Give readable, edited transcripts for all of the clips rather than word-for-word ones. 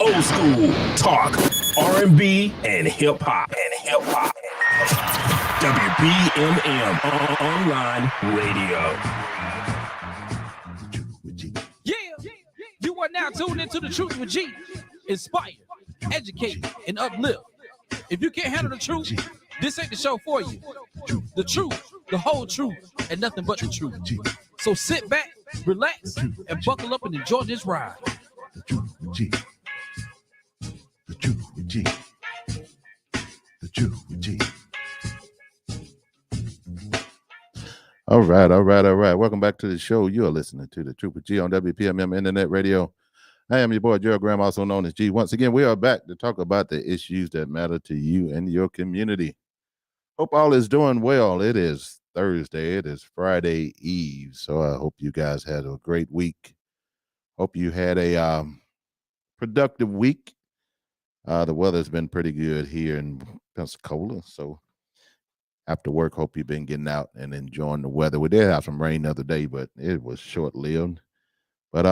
Old school talk, R&B, and hip hop. WPMM online radio. Yeah, you are now tuned into the Truth with G. Inspire, educate, and uplift. If you can't handle the truth, this ain't the show for you. The truth, the whole truth, and nothing but the truth. So sit back, relax, and buckle up and enjoy this ride. The Truth with G. The Truth with G. The Truth with G. All right. Welcome back to the show. You are listening to The Truth with G on WPMM Internet Radio. I am your boy, Gerald Graham, also known as G. Once again, we are back to talk about the issues that matter to you and your community. Hope all is doing well. It is Thursday. It is Friday Eve. So I hope you guys had a great week. Hope you had a productive week. The weather's been pretty good here in Pensacola. So after work, hope you've been getting out and enjoying the weather. We did have some rain the other day, but it was short-lived. But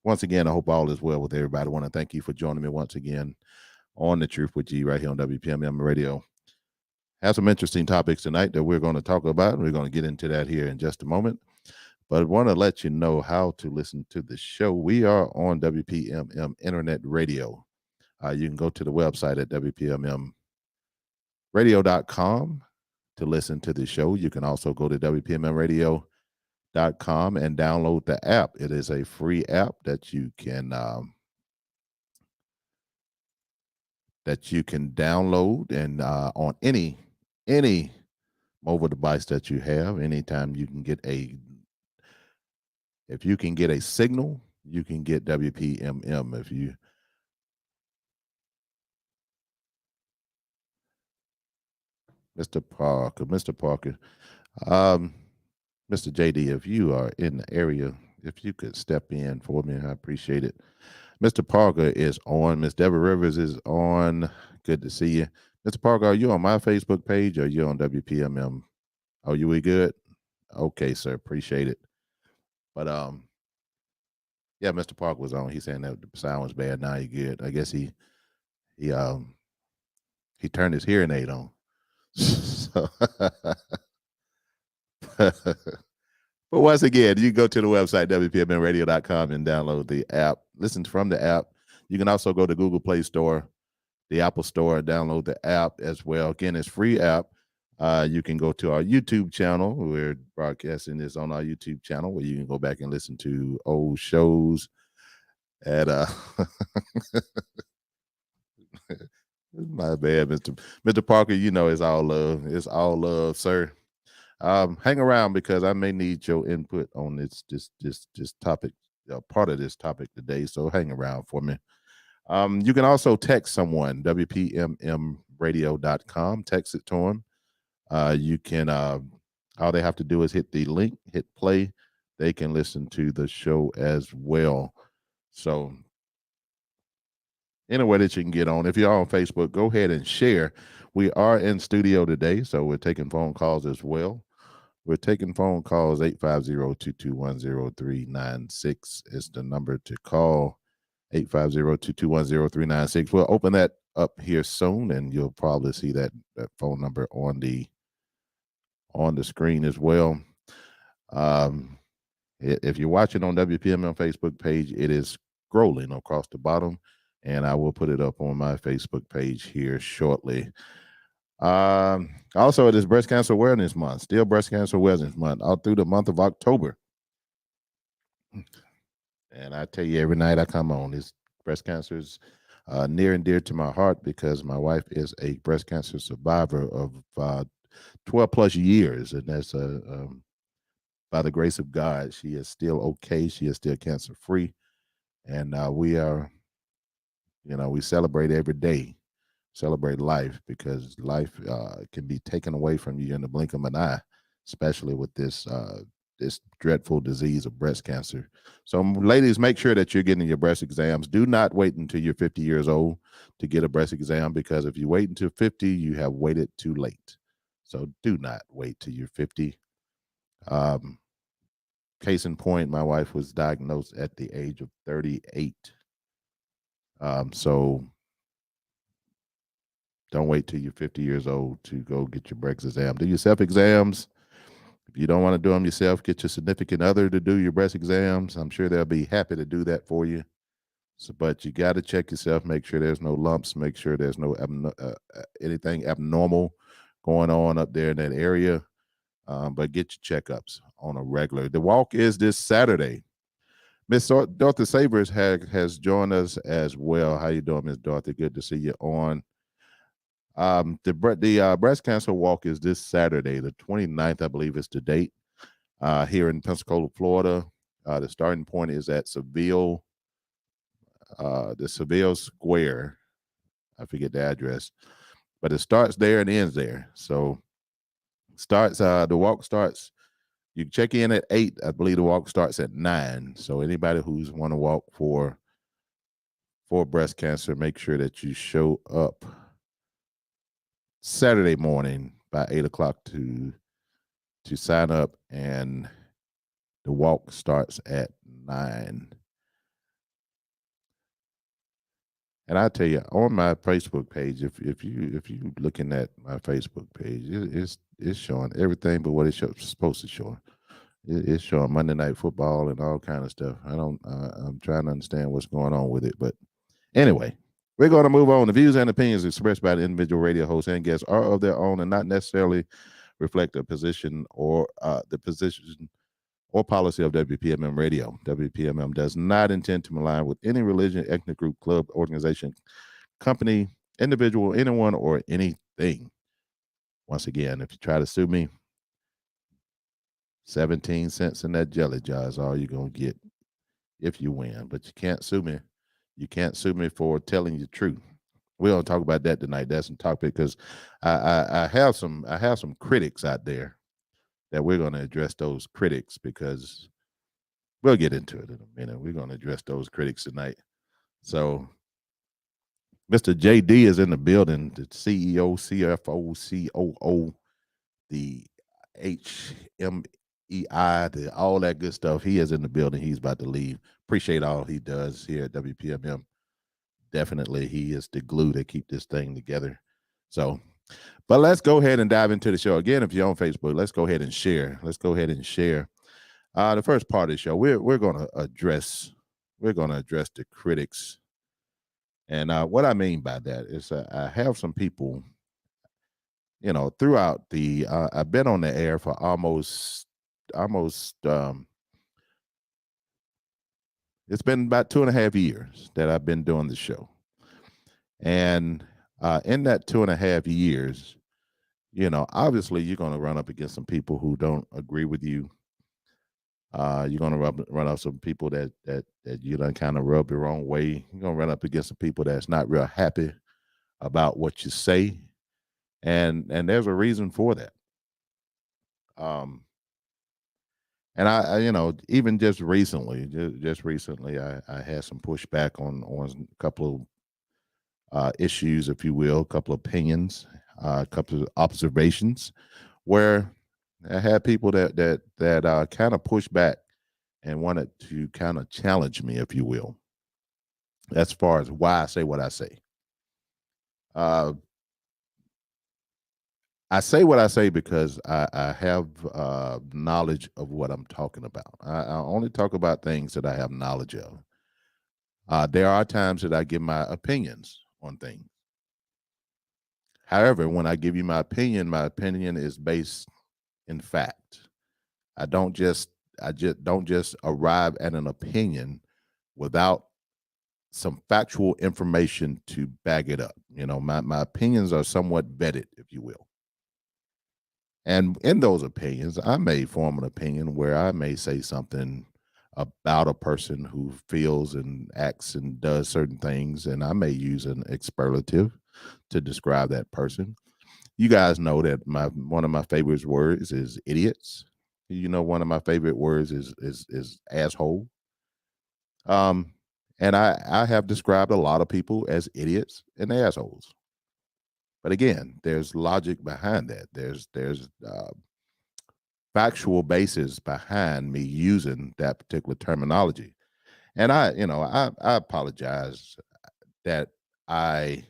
once again, I hope all is well with everybody. I want to thank you for joining me once again on The Truth with G right here on WPMM Radio. Have some interesting topics tonight that we're going to talk about. We're going to get into that here in just a moment. But I want to let you know how to listen to the show. We are on WPMM Internet Radio. You can go to the website at WPMMradio.com to listen to the show. You can also go to WPMMradio.com and download the app. It is a free app that you can download and on any mobile device that you have. Anytime you can get if you can get a signal, you can get WPMM. If you Mr. Parker, Mr. JD, if you are in the area, if you could step in for me, I appreciate it. Mr. Parker is on. Miss Deborah Rivers is on. Good to see you. Mr. Parker, are you on my Facebook page or are you on WPMM? Oh, we good? Okay, sir. Appreciate it. But yeah, Mr. Parker was on. He's saying that the sound was bad. Now he good. I guess he turned his hearing aid on. So but once again, you can go to the website, WPMNradio.com, and download the app. Listen from the app. You can also go to Google Play Store, the Apple Store, and download the app as well. Again, it's free app. You can go to our YouTube channel. We're broadcasting this on our YouTube channel where you can go back and listen to old shows at my bad, Mr. Parker, it's all love. It's all love, sir. Hang around because I may need your input on this topic, part of this topic today. So hang around for me. You can also text someone, WPMMradio.com. Text it to them. You can, all they have to do is hit the link, hit play. They can listen to the show as well. So any way that you can get on. If you're on Facebook, go ahead and share. We are in studio today, so we're taking phone calls as well. We're taking phone calls. 850-221-0396 is the number to call. 850-221-0396. We'll open that up here soon, and you'll probably see that phone number on the screen as well. If you're watching on WPMM Facebook page, it is scrolling across the bottom, and I will put it up on my Facebook page here shortly. Also, it is Breast Cancer Awareness Month, still Breast Cancer Awareness Month, all through the month of October. And I tell you, every night I come on, this breast cancer is near and dear to my heart because my wife is a breast cancer survivor of 12 plus years, and that's by the grace of God, she is still okay. She is still cancer free, and we are, we celebrate every day, celebrate life, because life can be taken away from you in the blink of an eye, especially with this dreadful disease of breast cancer. So ladies, make sure that you're getting your breast exams. Do not wait until you're 50 years old to get a breast exam, because if you wait until 50, you have waited too late. So do not wait till you're 50. Case in point, my wife was diagnosed at the age of 38 So don't wait till you're 50 years old to go get your breast exam. Do your self exams. If you don't want to do them yourself, get your significant other to do your breast exams. I'm sure they'll be happy to do that for you. So, but you got to check yourself, make sure there's no lumps, make sure there's no anything abnormal going on up there in that area. But get your checkups on a regular. The walk is this Saturday. Miss Dorothy Sabers has joined us as well. How you doing, Miss Dorothy? Good to see you on. The breast cancer walk is this Saturday, the 29th, I believe is the date, here in Pensacola, Florida. The starting point is at Seville, the Seville Square. I forget the address, but it starts there and ends there. So the walk starts, you check in at 8. I believe the walk starts at 9. So anybody who's want to walk for breast cancer, make sure that you show up Saturday morning by 8 o'clock to sign up, and the walk starts at 9. And I tell you, on my Facebook page, if you looking at my Facebook page, it's showing everything but what it's supposed to show. It's showing Monday Night Football and all kind of stuff. I'm trying to understand what's going on with it, but anyway. We're going to move on. The views and opinions expressed by the individual radio hosts and guests are of their own and not necessarily reflect the position or policy of WPMM Radio. WPMM does not intend to align with any religion, ethnic group, club, organization, company, individual, anyone, or anything. Once again, if you try to sue me, 17 cents in that jelly jar is all you're going to get if you win. But you can't sue me. You can't sue me for telling you the truth. We don't talk about that tonight. That's some topic because I have some critics out there that we're going to address those critics because we'll get into it in a minute. We're going to address those critics tonight. So Mr. JD is in the building, the CEO, CFO, COO, the HMEI, all that good stuff. He is in the building. He's about to leave. Appreciate all he does here at WPMM. Definitely, he is the glue to keep this thing together. So, but let's go ahead and dive into the show. Again, if you're on Facebook, let's go ahead and share. The first part of the show, we're going to address the critics. And what I mean by that is I have some people, throughout the I've been on the air for almost it's been about 2.5 years that I've been doing the show. And in that 2.5 years, obviously you're going to run up against some people who don't agree with you. You're going to run up some people that you done kind of rub the wrong way. You're going to run up against some people that's not real happy about what you say. And there's a reason for that. And I even just recently, I had some pushback on a couple of issues, if you will, a couple of opinions, a couple of observations, where I had people that kind of pushed back and wanted to kind of challenge me, if you will, as far as why I say what I say. I say what I say because I have knowledge of what I'm talking about. I only talk about things that I have knowledge of. There are times that I give my opinions on things. However, when I give you my opinion is based in fact. I just don't just arrive at an opinion without some factual information to back it up. My opinions are somewhat vetted, if you will. And in those opinions, I may form an opinion where I may say something about a person who feels and acts and does certain things, and I may use an expletive to describe that person. You guys know that one of my favorite words is idiots. One of my favorite words is asshole. And I have described a lot of people as idiots and assholes. But again, there's logic behind that. There's factual basis behind me using that particular terminology. And I apologize that I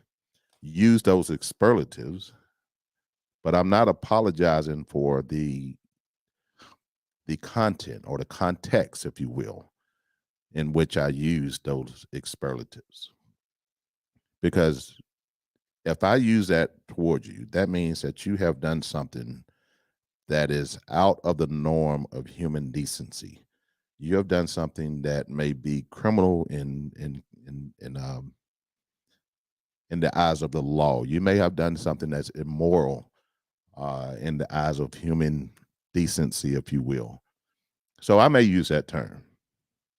use those superlatives, but I'm not apologizing for the content or the context, if you will, in which I use those superlatives. Because if I use that towards you, that means that you have done something that is out of the norm of human decency. You have done something that may be criminal in the eyes of the law. You may have done something that's immoral in the eyes of human decency, if you will. So I may use that term,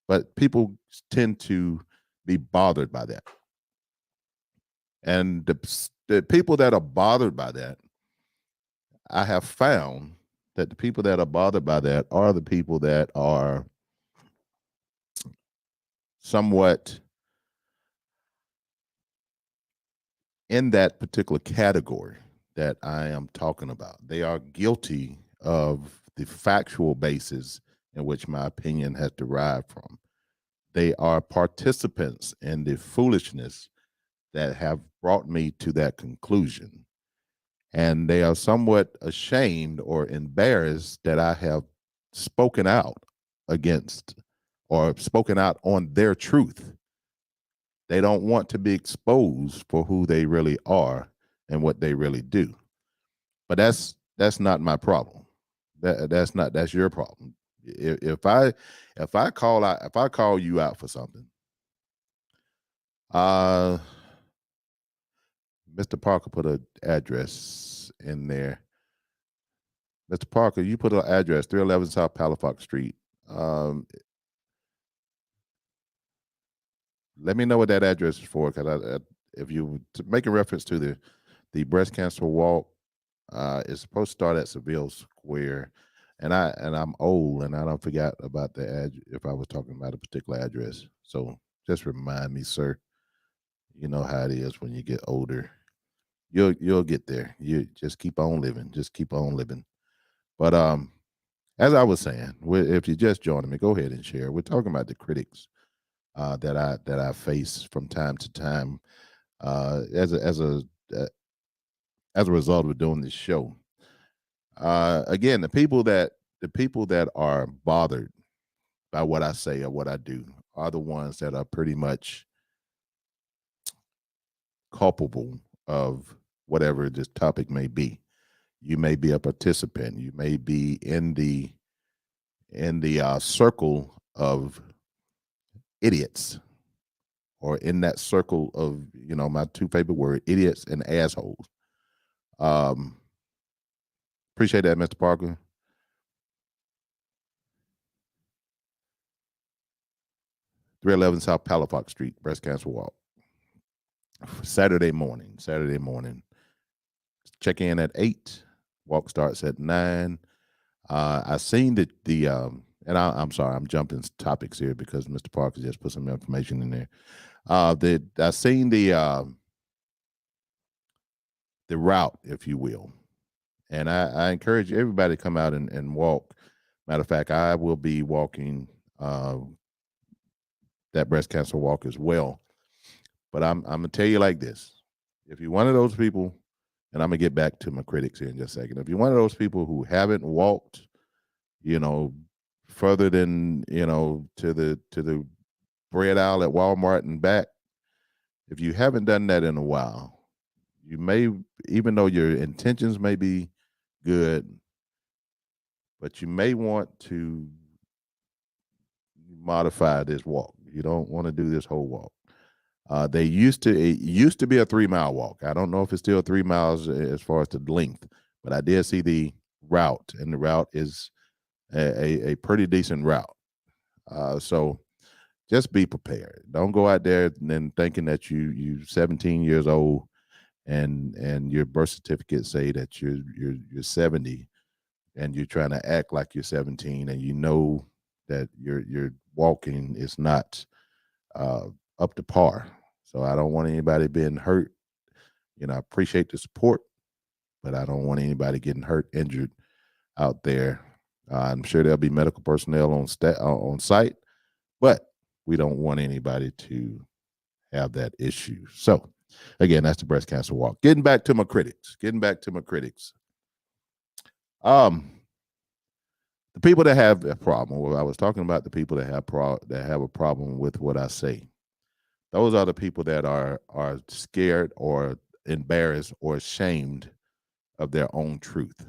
but people tend to be bothered by that. And the people that are bothered by that, I have found that the people that are bothered by that are the people that are somewhat in that particular category that I am talking about. They are guilty of the factual basis in which my opinion has derived from. They are participants in the foolishness that have brought me to that conclusion. And they are somewhat ashamed or embarrassed that I have spoken out against or spoken out on their truth. They don't want to be exposed for who they really are and what they really do. But that's not my problem. That's your problem. If I call you out for something, Mr. Parker put an address in there. Mr. Parker, you put an address, 311 South Palafox Street. Let me know what that address is for, because if you make a reference to the breast cancer walk, it's supposed to start at Seville Square, and I'm old and I don't forget about the address if I was talking about a particular address. So just remind me, sir. You know how it is when you get older. You'll get there. You just keep on living. Just keep on living. But as I was saying, if you're just joining me, go ahead and share. We're talking about the critics that I face from time to time as a result of doing this show. Again, the people that are bothered by what I say or what I do are the ones that are pretty much culpable of whatever this topic may be. You may be a participant. You may be in the circle of idiots, or in that circle of, my two favorite words, idiots and assholes. Appreciate that, Mr. Parker. .311 South Palafox Street, breast cancer walk. Saturday morning. Check in at 8. Walk starts at 9. I seen the and I'm sorry, I'm jumping topics here because Mr. Parker just put some information in there. I seen the route, if you will, and I encourage everybody to come out and walk. Matter of fact, I will be walking that breast cancer walk as well. But I'm gonna tell you like this: if you're one of those people, and I'm gonna get back to my critics here in just a second. If you're one of those people who haven't walked, further than to the bread aisle at Walmart and back, if you haven't done that in a while, you may, even though your intentions may be good, but you may want to modify this walk. You don't want to do this whole walk. It used to be a 3-mile walk. I don't know if it's still 3 miles as far as the length, but I did see the route, and the route is a pretty decent route. So just be prepared. Don't go out there and then thinking that you're 17 years old and your birth certificate say that you're 70, and you're trying to act like you're 17, and you know that your walking is not up to par. So I don't want anybody being hurt. I appreciate the support, but I don't want anybody getting hurt, injured out there. I'm sure there'll be medical personnel on site, but we don't want anybody to have that issue. So again, that's the breast cancer walk. Getting back to my critics. The people that have a problem, well, I was talking about the people that have a problem with what I say. Those are the people that are scared or embarrassed or ashamed of their own truth.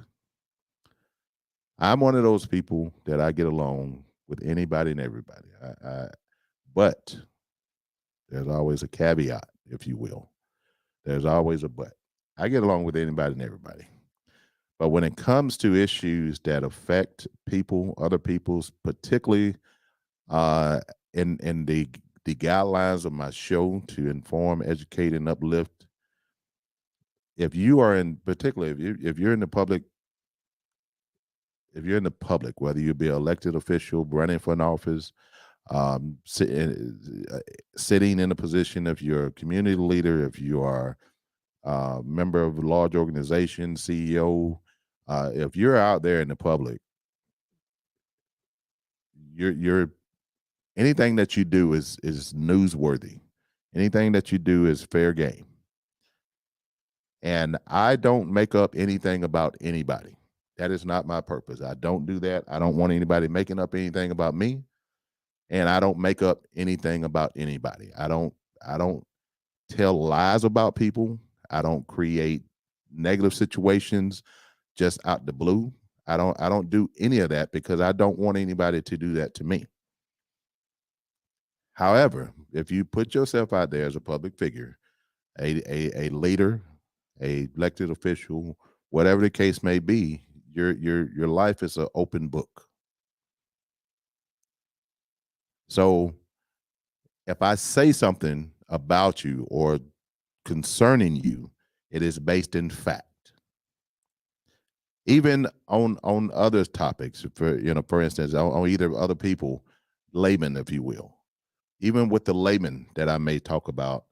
I'm one of those people that I get along with anybody and everybody. But there's always a caveat, if you will. There's always a but. I get along with anybody and everybody. But when it comes to issues that affect people, other people's, particularly in the guidelines of my show to inform, educate, and uplift, if you are in particular, if you're in the public, whether you be an elected official, running for an office, sitting in a position, if you're a community leader, if you are a member of a large organization, CEO, if you're out there in the public, you're anything that you do is newsworthy. Anything that you do is fair game. And I don't make up anything about anybody. That is not my purpose. I don't do that. I don't want anybody making up anything about me. And I don't make up anything about anybody. I don't tell lies about people. I don't create negative situations just out the blue. I don't do any of that because I don't want anybody to do that to me. However, if you put yourself out there as a public figure, a leader, a elected official, whatever the case may be, your life is an open book. So if I say something about you or concerning you, it is based in fact. Even on other topics, for instance, on either other people, laymen, if you will. Even with the layman that I may talk about,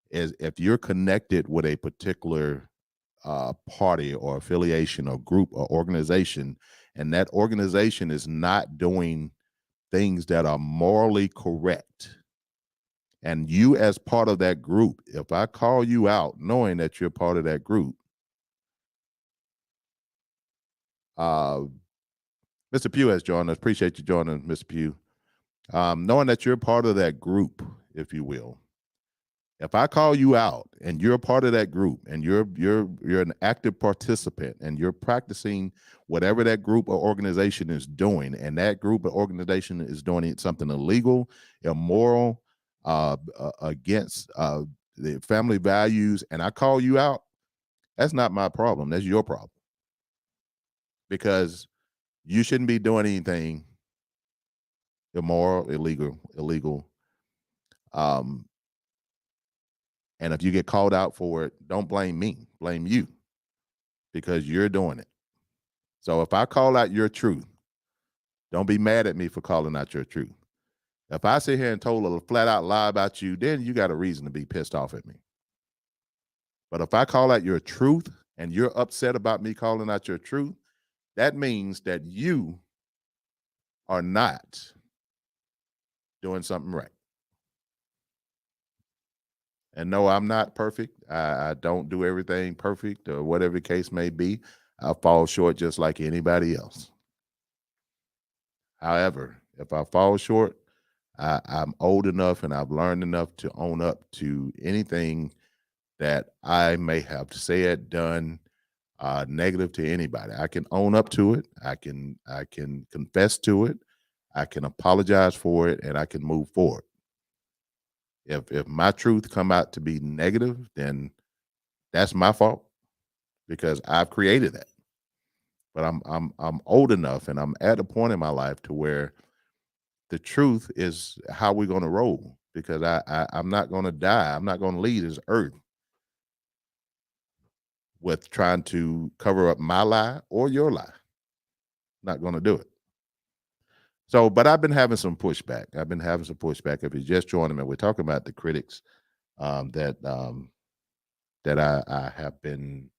is if you're connected with a particular party or affiliation or group or organization, and that organization is not doing things that are morally correct, and you as part of that group, if I call you out knowing that you're part of that group, Mr. Pugh has joined us. Appreciate you joining, Mr. Pugh. Knowing that you're part of that group, if you will, if I call you out and you're a part of that group and you're an active participant and you're practicing whatever that group or organization is doing, and that group or organization is doing something illegal, immoral, against the family values, and I call you out, that's not my problem. That's your problem. Because you shouldn't be doing anything immoral, illegal. And if you get called out for it, don't blame me, blame you, because you're doing it. So if I call out your truth, don't be mad at me for calling out your truth. If I sit here and told a flat out lie about you, then you got a reason to be pissed off at me. But if I call out your truth and you're upset about me calling out your truth, that means that you are not doing something right. And no, I'm not perfect. I don't do everything perfect or whatever the case may be. I fall short just like anybody else. However, if I fall short, I'm old enough and I've learned enough to own up to anything that I may have said, done, negative to anybody. I can own up to it. I can confess to it. I can apologize for it, and I can move forward. If my truth come out to be negative, then that's my fault because I've created that. But I'm old enough and I'm at a point in my life to where the truth is how we're going to roll, because I'm not going to die. I'm not going to leave this earth with trying to cover up my lie or your lie. Not going to do it. So, but I've been having some pushback. If you're just joining me, we're talking about the critics that I have been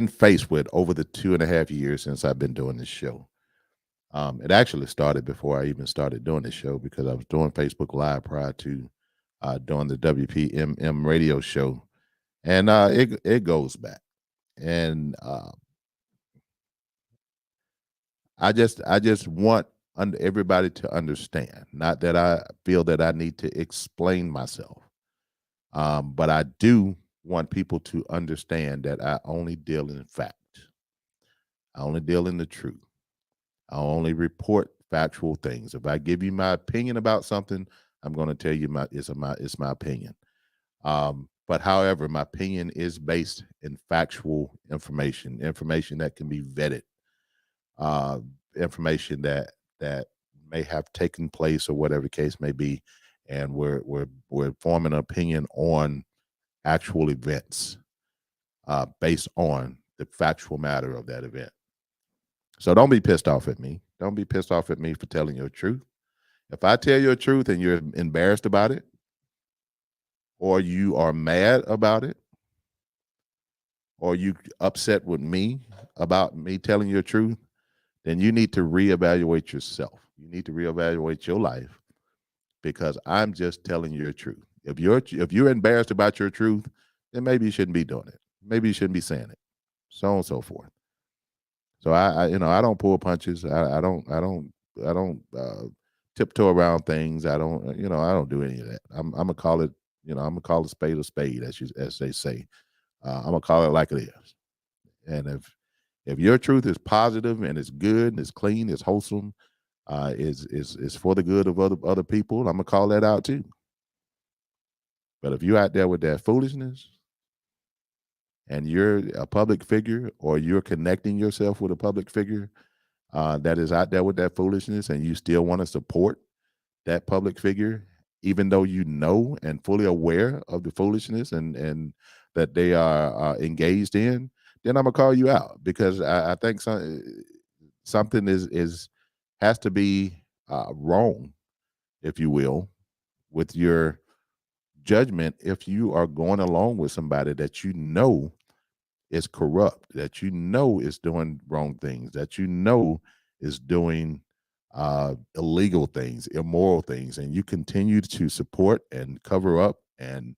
faced with over the 2.5 years since I've been doing this show. It actually started before I even started doing this show because I was doing Facebook Live prior to doing the WPMM radio show, and it goes back. And I just want everybody to understand. Not that I feel that I need to explain myself, but I do want people to understand that I only deal in fact. I only deal in the truth. I only report factual things. If I give you my opinion about something, I'm going to tell you it's my opinion. But however, my opinion is based in factual information that can be vetted, information that may have taken place or whatever the case may be, and we're forming an opinion on actual events based on the factual matter of that event. So don't be pissed off at me. Don't be pissed off at me for telling your truth. If I tell you a truth and you're embarrassed about it, or you are mad about it, or you upset with me about me telling your truth, then you need to reevaluate yourself. You need to reevaluate your life, because I'm just telling you the truth. If you're embarrassed about your truth, then maybe you shouldn't be doing it. Maybe you shouldn't be saying it, so on and so forth. So I don't pull punches. I don't tiptoe around things. I don't do any of that. I'm gonna call it, I'm gonna call a spade, as they say. I'm gonna call it like it is. And if your truth is positive and it's good and it's clean, it's wholesome, is for the good of other people, I'm gonna call that out too. But if you're out there with that foolishness, and you're a public figure, or you're connecting yourself with a public figure that is out there with that foolishness, and you still want to support that public figure, even though you know and fully aware of the foolishness and that they are engaged in, then I'm gonna call you out, because I think something has to be wrong, if you will, with your judgment if you are going along with somebody that you know is corrupt, that you know is doing wrong things, that you know is doing illegal things, immoral things, and you continue to support and cover up and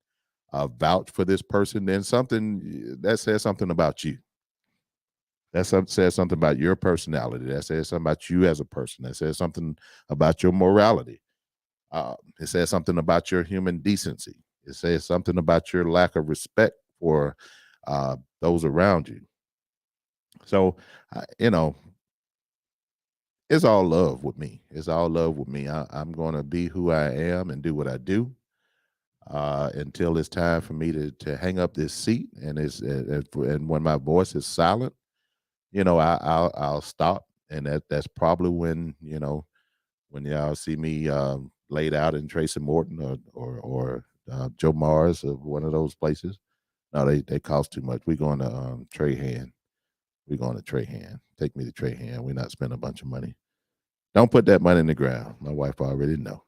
vouch for this person, then something that says something about you. Says something about your personality. That says something about you as a person. That says something about your morality. It says something about your human decency. It says something about your lack of respect for those around you. So, it's all love with me. It's all love with me. I'm going to be who I am and do what I do until it's time for me to hang up this seat. And when my voice is silent, I'll stop. And that's probably when y'all see me laid out in Tracy Morton or Joe Mars or one of those places. No, they cost too much. We're going to Trahan. We're going to Trahan. Take me to Trahan. We're not spending a bunch of money. Don't put that money in the ground. My wife already know.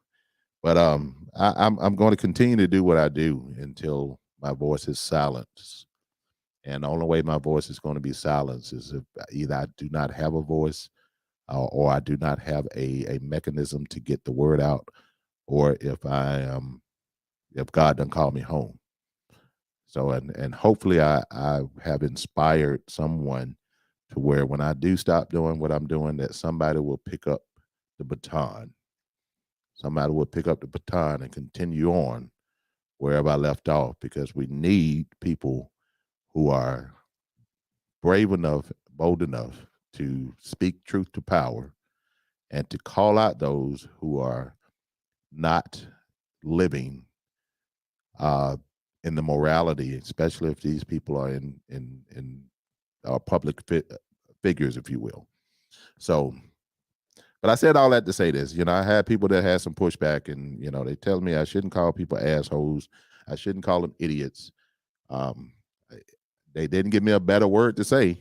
But I'm going to continue to do what I do until my voice is silenced. And the only way my voice is going to be silenced is if either I do not have a voice, or I do not have a mechanism to get the word out, or if God done called me home. So and hopefully I have inspired someone to where when I do stop doing what I'm doing, that somebody will pick up the baton. Somebody will pick up the baton and continue on wherever I left off, because we need people who are brave enough, bold enough to speak truth to power and to call out those who are not living in the morality, especially if these people are in public figures, if you will. So, but I said all that to say this. I had people that had some pushback, and they tell me I shouldn't call people assholes. I shouldn't call them idiots. They didn't give me a better word to say.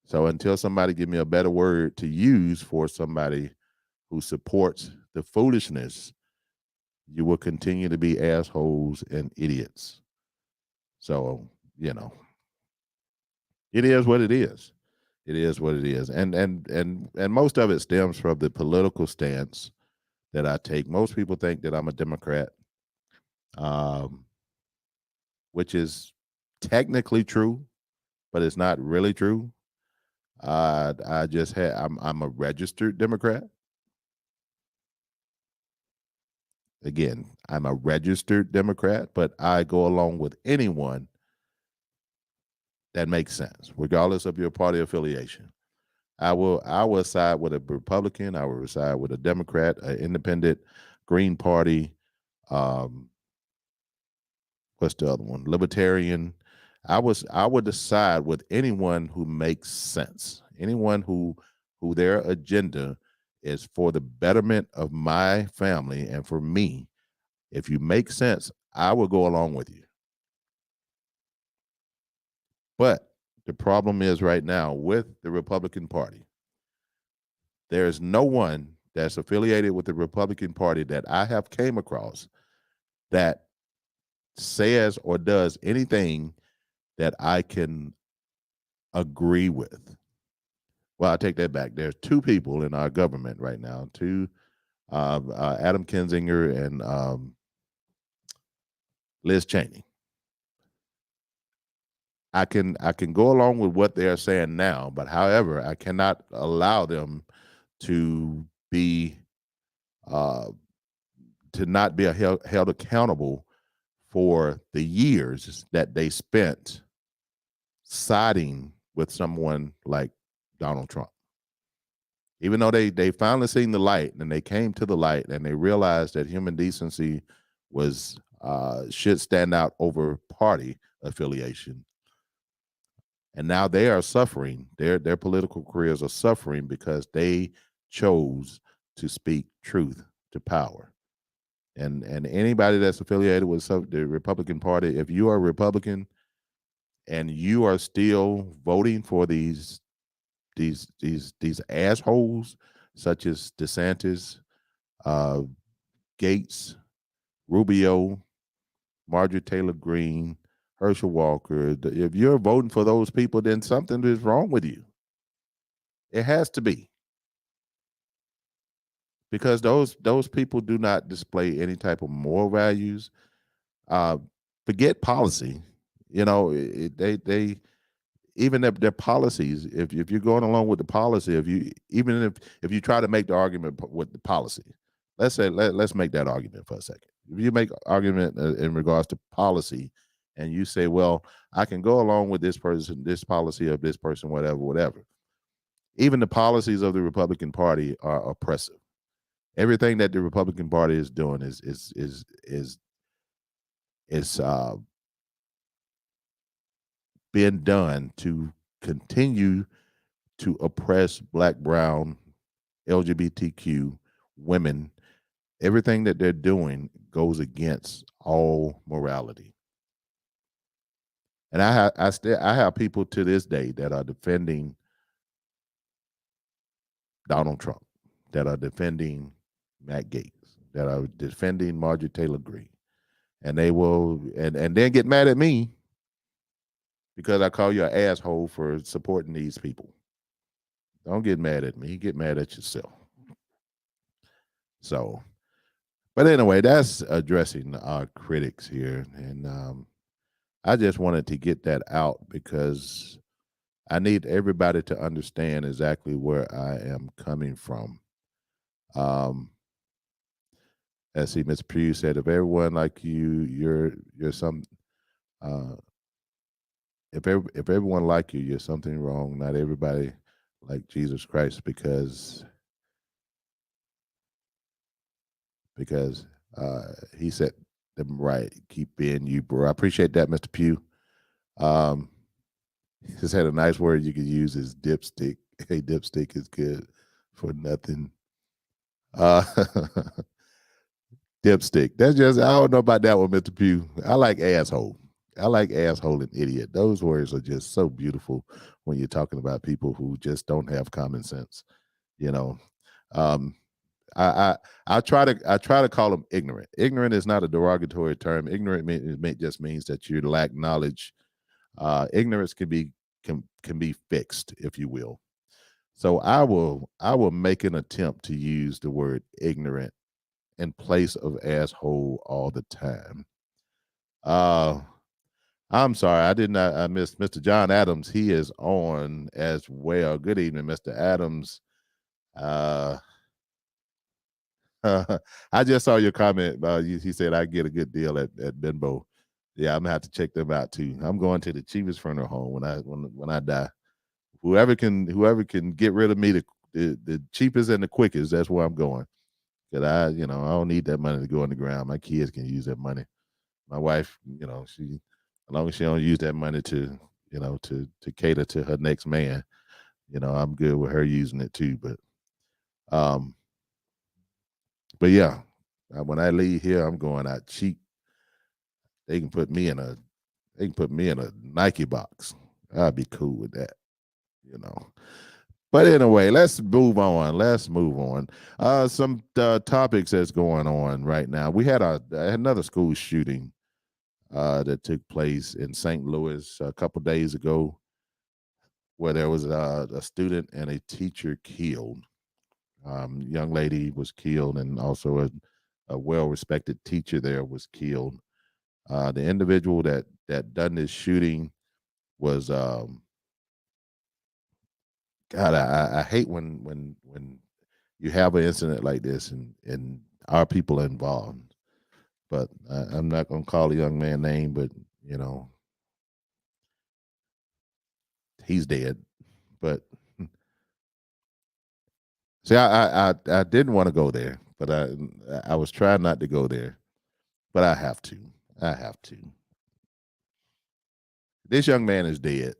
So until somebody give me a better word to use for somebody who supports the foolishness, you will continue to be assholes and idiots. So, it is what it is. It is what it is, and most of it stems from the political stance that I take. Most people think that I'm a Democrat, which is technically true, but it's not really true. I just had I'm a registered Democrat. Again, I'm a registered Democrat, but I go along with anyone that makes sense, regardless of your party affiliation. I will side with a Republican. I will side with a Democrat, an independent, Green Party. What's the other one? Libertarian. I would decide with anyone who makes sense. Anyone who their agenda is for the betterment of my family and for me. If you make sense, I will go along with you. But the problem is right now with the Republican Party, there is no one that's affiliated with the Republican Party that I have came across that says or does anything that I can agree with. Well, I take that back. There's two people in our government right now, Adam Kinzinger and Liz Cheney. I can go along with what they're saying now, but however, I cannot allow them to be to not be held accountable for the years that they spent siding with someone like Donald Trump. Even though they finally seen the light and they came to the light and they realized that human decency was should stand out over party affiliation. And now they are suffering. Their political careers are suffering because they chose to speak truth to power. And anybody that's affiliated with the Republican Party, if you are a Republican and you are still voting for these assholes such as DeSantis, Gates, Rubio, Marjorie Taylor Greene, Herschel Walker, if you're voting for those people, then something is wrong with you. It has to be. Because those people do not display any type of moral values. Forget policy. You know, they even their policies. If you're going along with the policy, if you try to make the argument with the policy, let's make that argument for a second. If you make argument in regards to policy, and you say, well, I can go along with this person, this policy of this person, whatever. Even the policies of the Republican Party are oppressive. Everything that the Republican Party is doing is being done to continue to oppress Black, Brown, LGBTQ, women. Everything that they're doing goes against all morality. And I have people to this day that are defending Donald Trump, that are defending Matt Gaetz, that are defending Marjorie Taylor Greene, and they will and then get mad at me because I call you an asshole for supporting these people. Don't get mad at me. Get mad at yourself. So, but anyway, that's addressing our critics here, and I just wanted to get that out because I need everybody to understand exactly where I am coming from. Let's see, Mr. Pugh said, if everyone like you, you're some. If everyone like you, you're something wrong. Not everybody like Jesus Christ because he said them right. Keep being you, bro. I appreciate that, Mr. Pugh. He just had a nice word you could use is dipstick. Hey, dipstick is good for nothing. Dipstick. That's just, I don't know about that one, Mr. Pugh. I like asshole. I like asshole and idiot. Those words are just so beautiful when you're talking about people who just don't have common sense. You know, I try to call them ignorant. Ignorant is not a derogatory term. Ignorant just means that you lack knowledge. Ignorance can be can be fixed, if you will. So I will make an attempt to use the word ignorant in place of asshole all the time. I'm sorry, I missed Mr. John Adams. He is on as well. Good evening, Mr. Adams. I just saw your comment. He said I get a good deal at Benbow. Yeah, I'm gonna have to check them out too. I'm going to the cheapest funeral home when I die. Whoever can get rid of me the cheapest and the quickest, that's where I'm going. Cause I don't need that money to go in the ground. My kids can use that money. My wife, she, as long as she don't use that money to cater to her next man, I'm good with her using it too. But yeah, when I leave here, I'm going out cheap. They can put me in a Nike box. I'd be cool with that, But anyway, let's move on. Some topics that's going on right now. We had another school shooting that took place in St. Louis a couple days ago, where there was a student and a teacher killed. Young lady was killed, and also a well-respected teacher there was killed. The individual that done this shooting was God. I hate when you have an incident like this and our people are involved. But I'm not gonna call the young man name, but he's dead. But see, I didn't want to go there, but I was trying not to go there, but I have to. This young man is dead.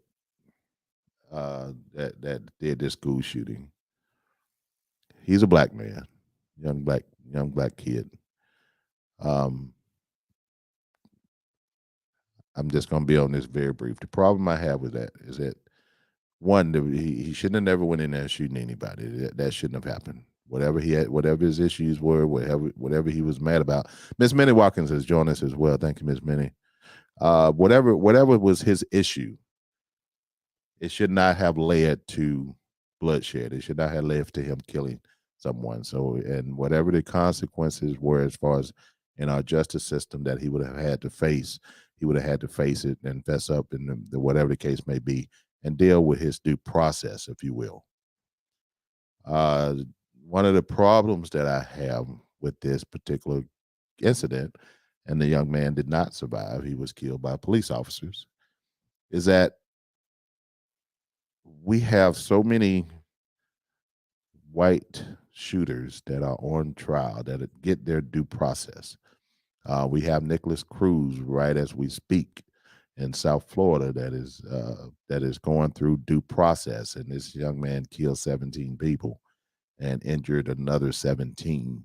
That did this school shooting. He's a black man, young black kid. I'm just gonna be on this very brief. The problem I have with that is that one, he shouldn't have never went in there shooting anybody. That shouldn't have happened. Whatever he had, whatever his issues were, whatever he was mad about. Miss Minnie Watkins has joined us as well. Thank you, Miss Minnie. Whatever was his issue, it should not have led to bloodshed. It should not have led to him killing someone. So, and whatever the consequences were as far as in our justice system that he would have had to face, he would have had to face it and fess up in whatever the case may be and deal with his due process, if you will. One of the problems that I have with this particular incident, and the young man did not survive, he was killed by police officers, is that we have so many white shooters that are on trial that get their due process. We have Nicholas Cruz right as we speak in South Florida that is going through due process, and this young man killed 17 people and injured another 17,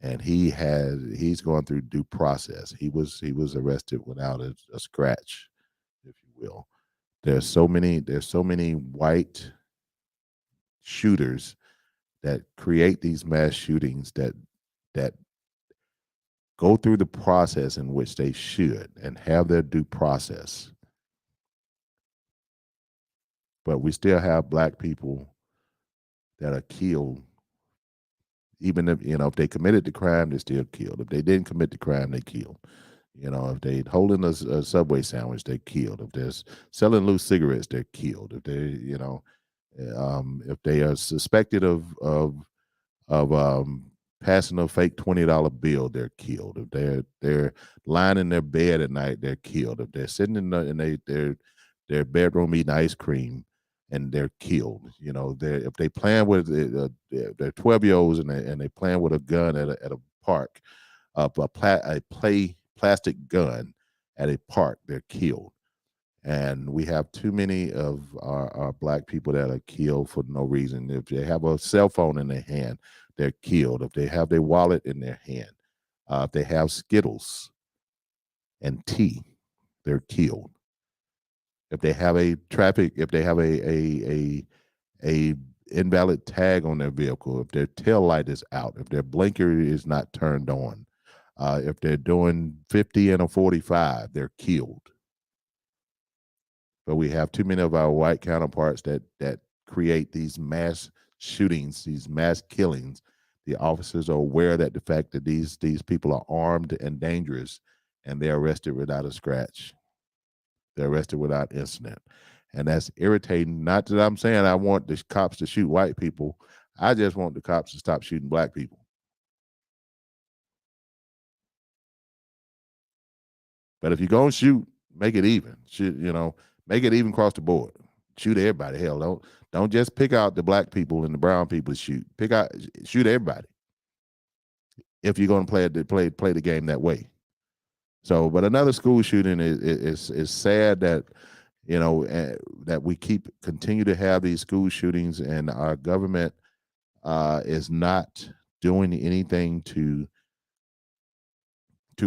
and he's going through due process. He was arrested without a scratch, if you will. There's so many white shooters that create these mass shootings that go through the process in which they should and have their due process. But we still have black people that are killed. Even if they committed the crime, they're still killed. If they didn't commit the crime, they killed. If they holding a Subway sandwich, they're killed. If they're selling loose cigarettes, they're killed. If they, if they are suspected of passing a fake $20 bill, they're killed. If they're lying in their bed at night, they're killed. If they're sitting in their bedroom eating ice cream, and they're killed. If they playing with they're 12-year-olds and they playing with a gun at a park, a plastic gun at a park, they're killed. And we have too many of our black people that are killed for no reason. If they have a cell phone in their hand, they're killed. If they have their wallet in their hand, if they have Skittles and tea, they're killed. If they have a invalid tag on their vehicle, if their tail light is out, if their blinker is not turned on, if they're doing 50 and a 45, they're killed. but we have too many of our white counterparts that create these mass shootings, these mass killings. The officers are aware that the fact that these people are armed and dangerous, and they're arrested without a scratch. They're arrested without incident. And that's irritating. Not that I'm saying I want the cops to shoot white people. I just want the cops to stop shooting black people. But if you're going to shoot, make it even. Shoot, make it even across the board. Shoot everybody. Hell, don't just pick out the black people and the brown people to shoot. Shoot everybody. If you're going to play the game that way. So, but another school shooting is sad that that we continue to have these school shootings, and our government is not doing anything to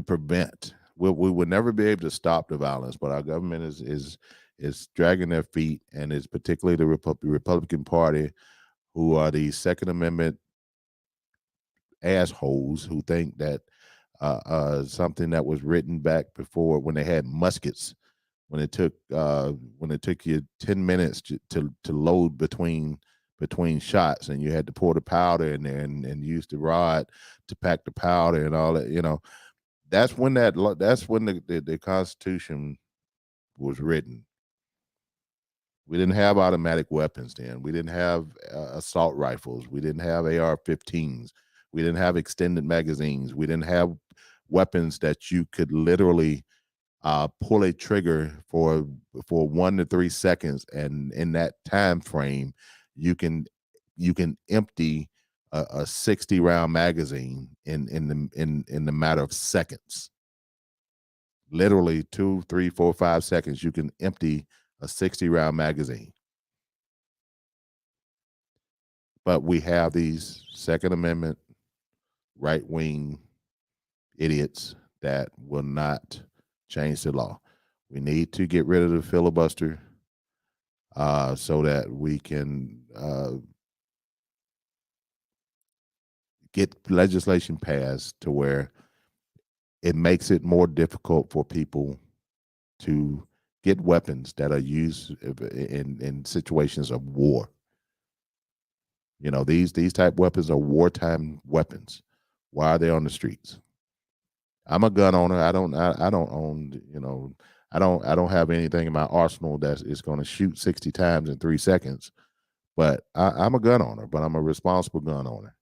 prevent. We will never be able to stop the violence, but our government is dragging their feet, and it's particularly the Republican Party, who are the Second Amendment assholes who think that something that was written back before when they had muskets, when it took you 10 minutes to load between shots, and you had to pour the powder in there and use the rod to pack the powder and all that. That's when the Constitution was written. We didn't have automatic weapons then. We didn't have assault rifles. We didn't have AR-15s. We didn't have extended magazines. We didn't have weapons that you could literally pull a trigger for 1 to 3 seconds, and in that time frame, you can empty a 60-round magazine in the matter of seconds. Literally 2, 3, 4, 5 seconds, you can empty a 60-round magazine. But we have these Second Amendment right-wing idiots that will not change the law. We need to get rid of the filibuster so that we can get legislation passed to where it makes it more difficult for people to get weapons that are used in situations of war. These type weapons are wartime weapons. Why are they on the streets? I'm a gun owner. I don't own, I don't have anything in my arsenal that is going to shoot 60 times in 3 seconds. But I'm a gun owner, but I'm a responsible gun owner.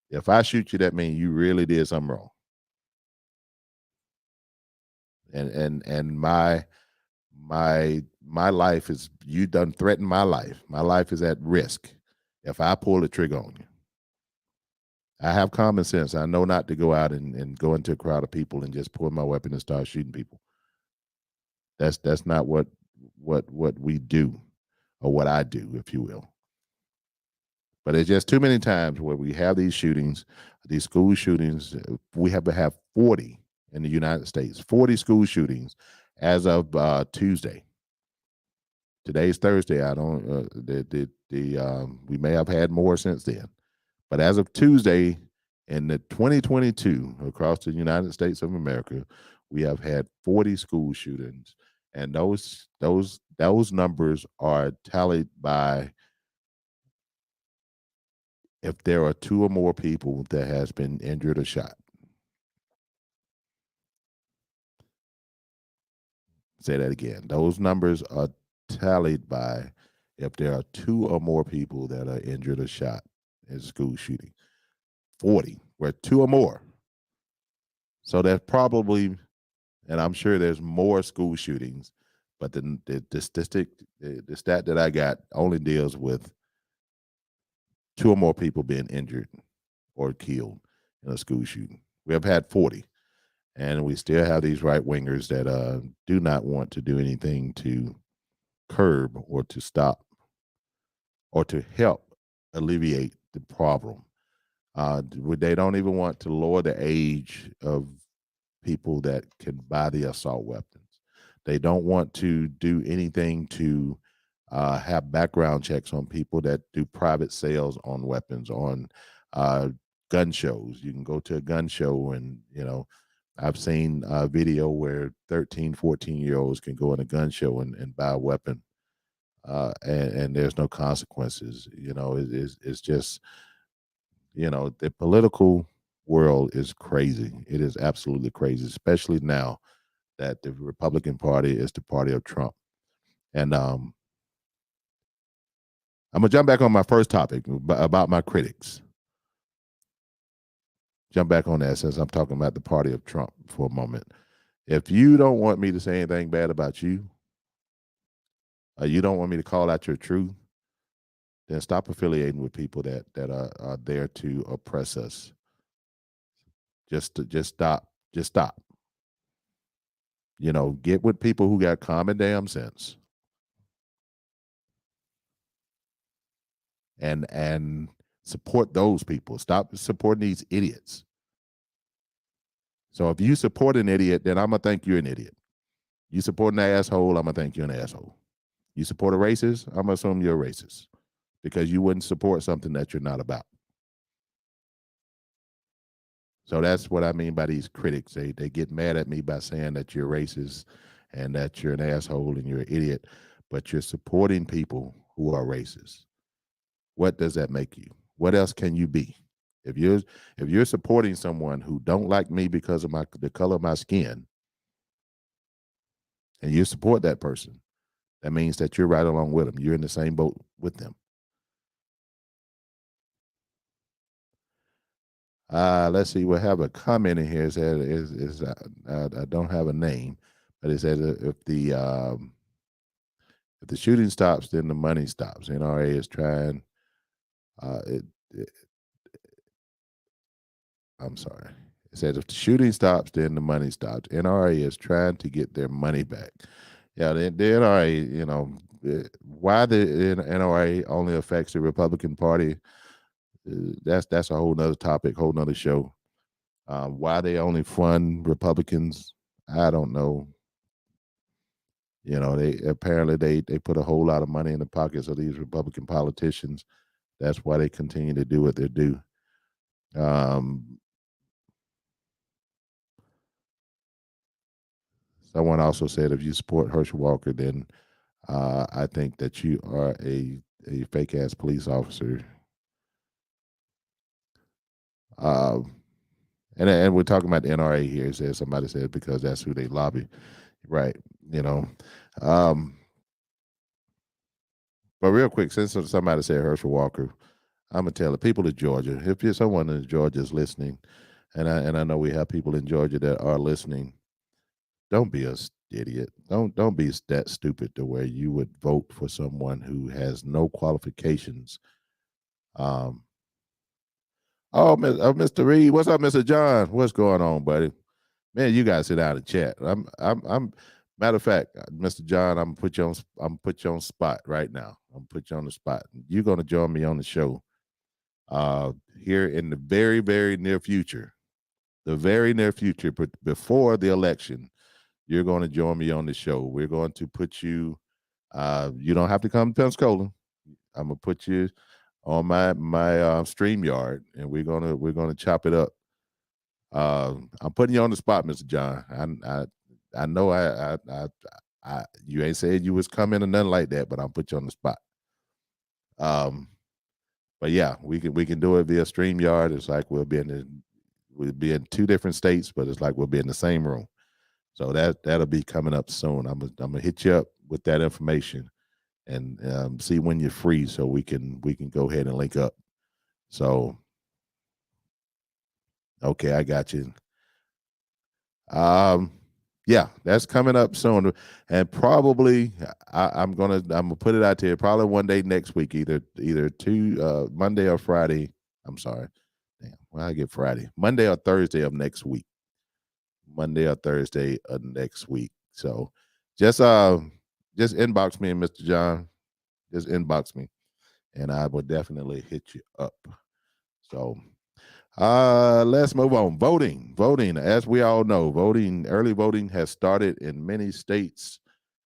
If I shoot you, that means you really did something wrong. And my life is, you done threatened my life. My life is at risk if I pull the trigger on you. I have common sense. I know not to go out and go into a crowd of people and just pull my weapon and start shooting people. That's not what we do, or what I do, if you will. But it's just too many times where we have these shootings, these school shootings. We have to have 40 in the United States, 40 school shootings as of Tuesday. Today's Thursday. I don't. We may have had more since then, but as of Tuesday, in the 2022 across the United States of America, we have had 40 school shootings, and those numbers are tallied by if there are 2 or more people that has been injured or shot. Say that again. Those numbers are tallied by if there are 2 or more people that are injured or shot in school shooting. 40, where 2 or more. So there's probably, and I'm sure there's more school shootings, but the statistic, the stat that I got only deals with 2 or more people being injured or killed in a school shooting. We have had 40, and we still have these right-wingers that do not want to do anything to curb or to stop or to help alleviate the problem. They don't even want to lower the age of people that can buy the assault weapons. They don't want to do anything to have background checks on people that do private sales on weapons, on gun shows. You can go to a gun show and I've seen a video where 13, 14-year-olds can go in a gun show and buy a weapon, and there's no consequences. It's just, the political world is crazy. It is absolutely crazy, especially now that the Republican Party is the party of Trump. And I'm going to jump back on my first topic about my critics. Jump back on that since I'm talking about the party of Trump for a moment. If you don't want me to say anything bad about you, or you don't want me to call out your truth, then stop affiliating with people that are there to oppress us. Just stop. Just stop. Get with people who got common damn sense. And support those people. Stop supporting these idiots. So if you support an idiot, then I'm going to think you're an idiot. You support an asshole, I'm going to think you're an asshole. You support a racist, I'm going to assume you're a racist because you wouldn't support something that you're not about. So that's what I mean by these critics. They get mad at me by saying that you're racist and that you're an asshole and you're an idiot, but you're supporting people who are racist. What does that make you? What else can you be? If you're supporting someone who don't like me because of the color of my skin, and you support that person, that means that you're right along with them. You're in the same boat with them. Let's see. We'll have a comment in here. It says, I don't have a name, but it says if the shooting stops, then the money stops. NRA is trying. I'm sorry. It said if the shooting stops, then the money stops. NRA is trying to get their money back. Yeah, the NRA, why the NRA only affects the Republican Party, that's a whole nother topic, whole nother show. Why they only fund Republicans, I don't know. They apparently they put a whole lot of money in the pockets of these Republican politicians. That's why they continue to do what they do. Someone also said if you support Herschel Walker, then I think that you are a fake ass police officer. And we're talking about the NRA here. Says somebody said because that's who they lobby, right? But real quick, since somebody said Herschel Walker, I'm gonna tell the people of Georgia. If you're someone in Georgia is listening, and I know we have people in Georgia that are listening, don't be an idiot. Don't be that stupid to where you would vote for someone who has no qualifications. Oh, Mr. Reed, what's up, Mr. John? What's going on, buddy? Man, you guys sit down and chat. I'm matter of fact, Mr. John, I'm gonna put you on spot right now. I'm gonna put you on the spot. You're gonna join me on the show here in the very, very near future. The very near future, but before the election, you're going to join me on the show. We're going to put you. You don't have to come to Pensacola. I'm gonna put you on my StreamYard, and we're gonna chop it up. I'm putting you on the spot, Mr. John. I know I you ain't said you was coming or nothing like that, but I'll put you on the spot. But yeah, we can do it via StreamYard. It's like we'll be in two different states, but it's like we'll be in the same room. So that'll be coming up soon. I'm gonna hit you up with that information and see when you're free so we can go ahead and link up. So okay, I got you. Yeah, that's coming up soon, and probably I'm gonna put it out there. Probably one day next week, either Monday or Friday. I'm sorry, damn. Well, I get Friday, Monday or Thursday of next week. Monday or Thursday of next week. So just inbox me and Mr. John. Just inbox me, and I will definitely hit you up. So let's move on. Voting, as we all know, early voting has started in many states.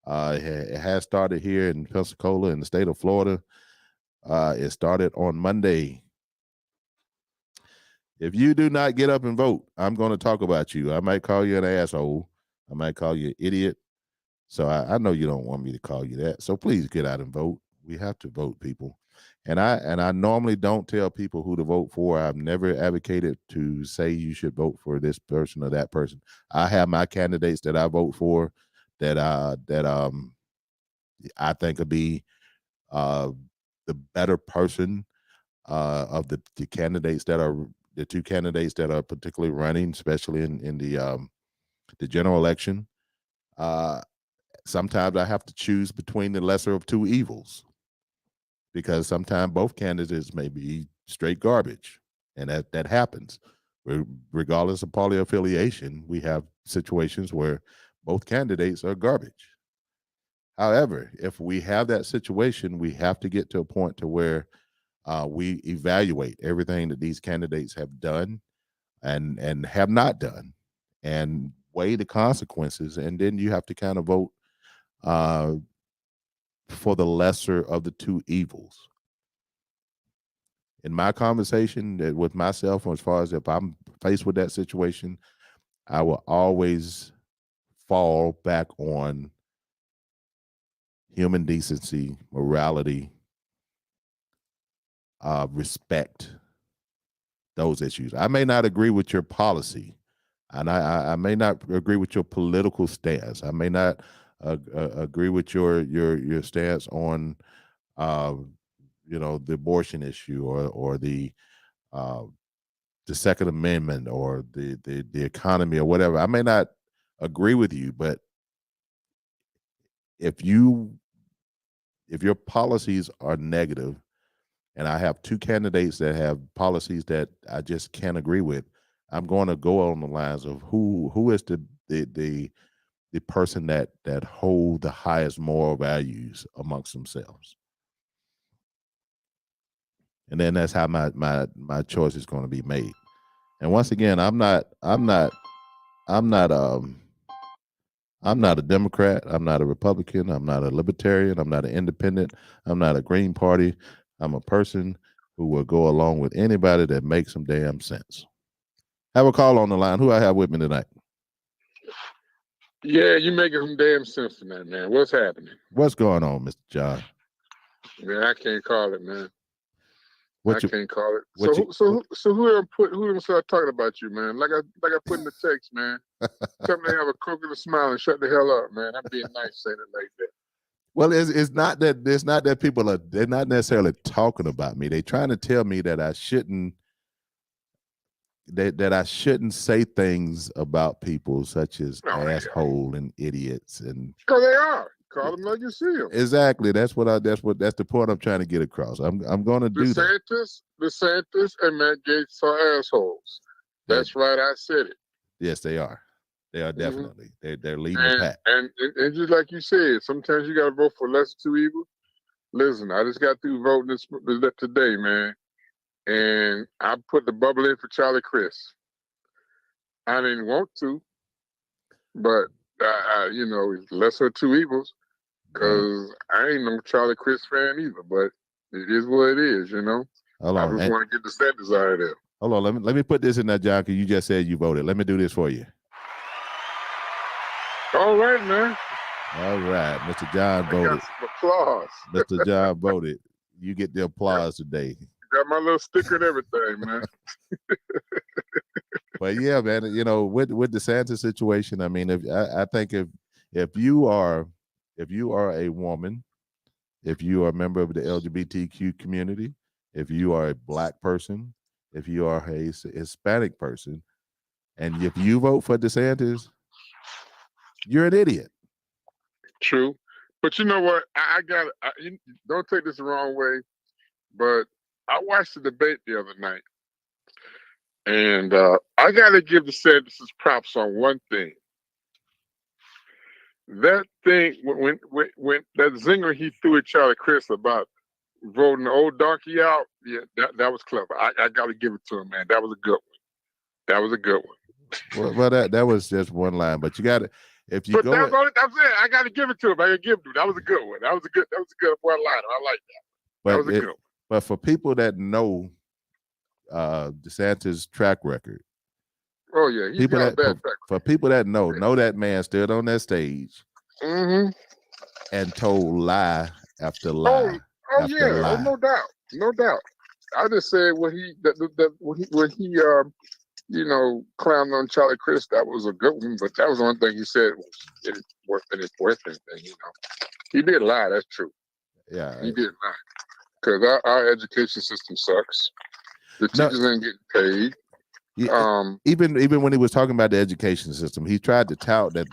It has started here in Pensacola in the state of Florida. It started on Monday. If you do not get up and vote, I'm going to talk about you. I might call you an asshole. I might call you an idiot. So I know you don't want me to call you that. So please get out and vote. We have to vote, people. And I normally don't tell people who to vote for. I've never advocated to say you should vote for this person or that person. I have my candidates that I vote for that I think would be the better person of the candidates that are the two candidates that are particularly running, especially in the general election. Sometimes I have to choose between the lesser of two evils, because sometimes both candidates may be straight garbage, and that happens. Regardless of party affiliation, we have situations where both candidates are garbage. However, if we have that situation, we have to get to a point to where we evaluate everything that these candidates have done and have not done, and weigh the consequences, and then you have to kind of vote for the lesser of the two evils. In my conversation with myself, as far as if I'm faced with that situation, I will always fall back on human decency, morality, respect, those issues. I may not agree with your policy, and I may not agree with your political stance. I may not agree with your stance on the abortion issue or the Second Amendment or the economy or whatever. I may not agree with you, but if your policies are negative, and I have two candidates that have policies that I just can't agree with, I'm going to go on the lines of who is the person that hold the highest moral values amongst themselves. And then that's how my choice is going to be made. And once again, I'm not a Democrat. I'm not a Republican. I'm not a Libertarian. I'm not an Independent. I'm not a Green Party. I'm a person who will go along with anybody that makes some damn sense. Have a call on the line. Who I have with me tonight? Yeah, you making some damn sense tonight, man. What's happening? What's going on, Mr. John? Man, I can't call it, man. Can't call it. So who start talking about you, man? Like I put in the text, man. Tell me to have a crooked smile and shut the hell up, man. I'm being nice saying it like that. Well, it's not that people they're not necessarily talking about me. They're trying to tell me that I shouldn't say things about people such as asshole and idiots, and because they are. Call them like you see them. Exactly. That's the point I'm trying to get across. I'm going to do that. DeSantis and Matt Gaetz are assholes. That's right. I said it. Yes, they are. They are definitely. They're leading the pack. And just like you said, sometimes you got to vote for lesser two evils. Listen, I just got through voting this today, man, and I put the bubble in for Charlie Crist. I didn't want to, but lesser two evils. Because I ain't no Charlie Crist fan either, but it is what it is, you know. Hold on. I just want to get the DeSantis out of there. Hold on, let me put this in that, John, because you just said you voted. Let me do this for you. All right, man. All right, Mr. John voted. Got some applause. Mr. John voted. You get the applause today. Got my little sticker and everything, man. But yeah, man, with the DeSantis situation, I mean, I think if you are a woman, if you are a member of the LGBTQ community, if you are a Black person, if you are a Hispanic person, and if you vote for DeSantis, you're an idiot. True. But you know what? Don't take this the wrong way, but I watched the debate the other night, and I got to give DeSantis his props on one thing. That thing, when that zinger he threw at Charlie Crist about voting the old donkey out, yeah, that was clever. I got to give it to him, man. That was a good one. That was a good one. Well, that was just one line, but you got to, if you but go. That's it. I got to give it to him. I got to give it to him. That was a good one. That was a good one liner. I like that. That was a good one. But for people that know DeSantis' track record. Oh yeah, he's People got a that bad track. for people that know that man stood on that stage Mm-hmm. and told lie after Oh, lie oh after yeah, lie. no doubt, no doubt. I just said when he clowned on Charlie Chris, that was a good one. But that was the one thing he said was his boyfriend thing. He did lie. That's true. Yeah, He did lie because our education system sucks. The teachers ain't getting paid. Yeah, even when he was talking about the education system, he tried to tout that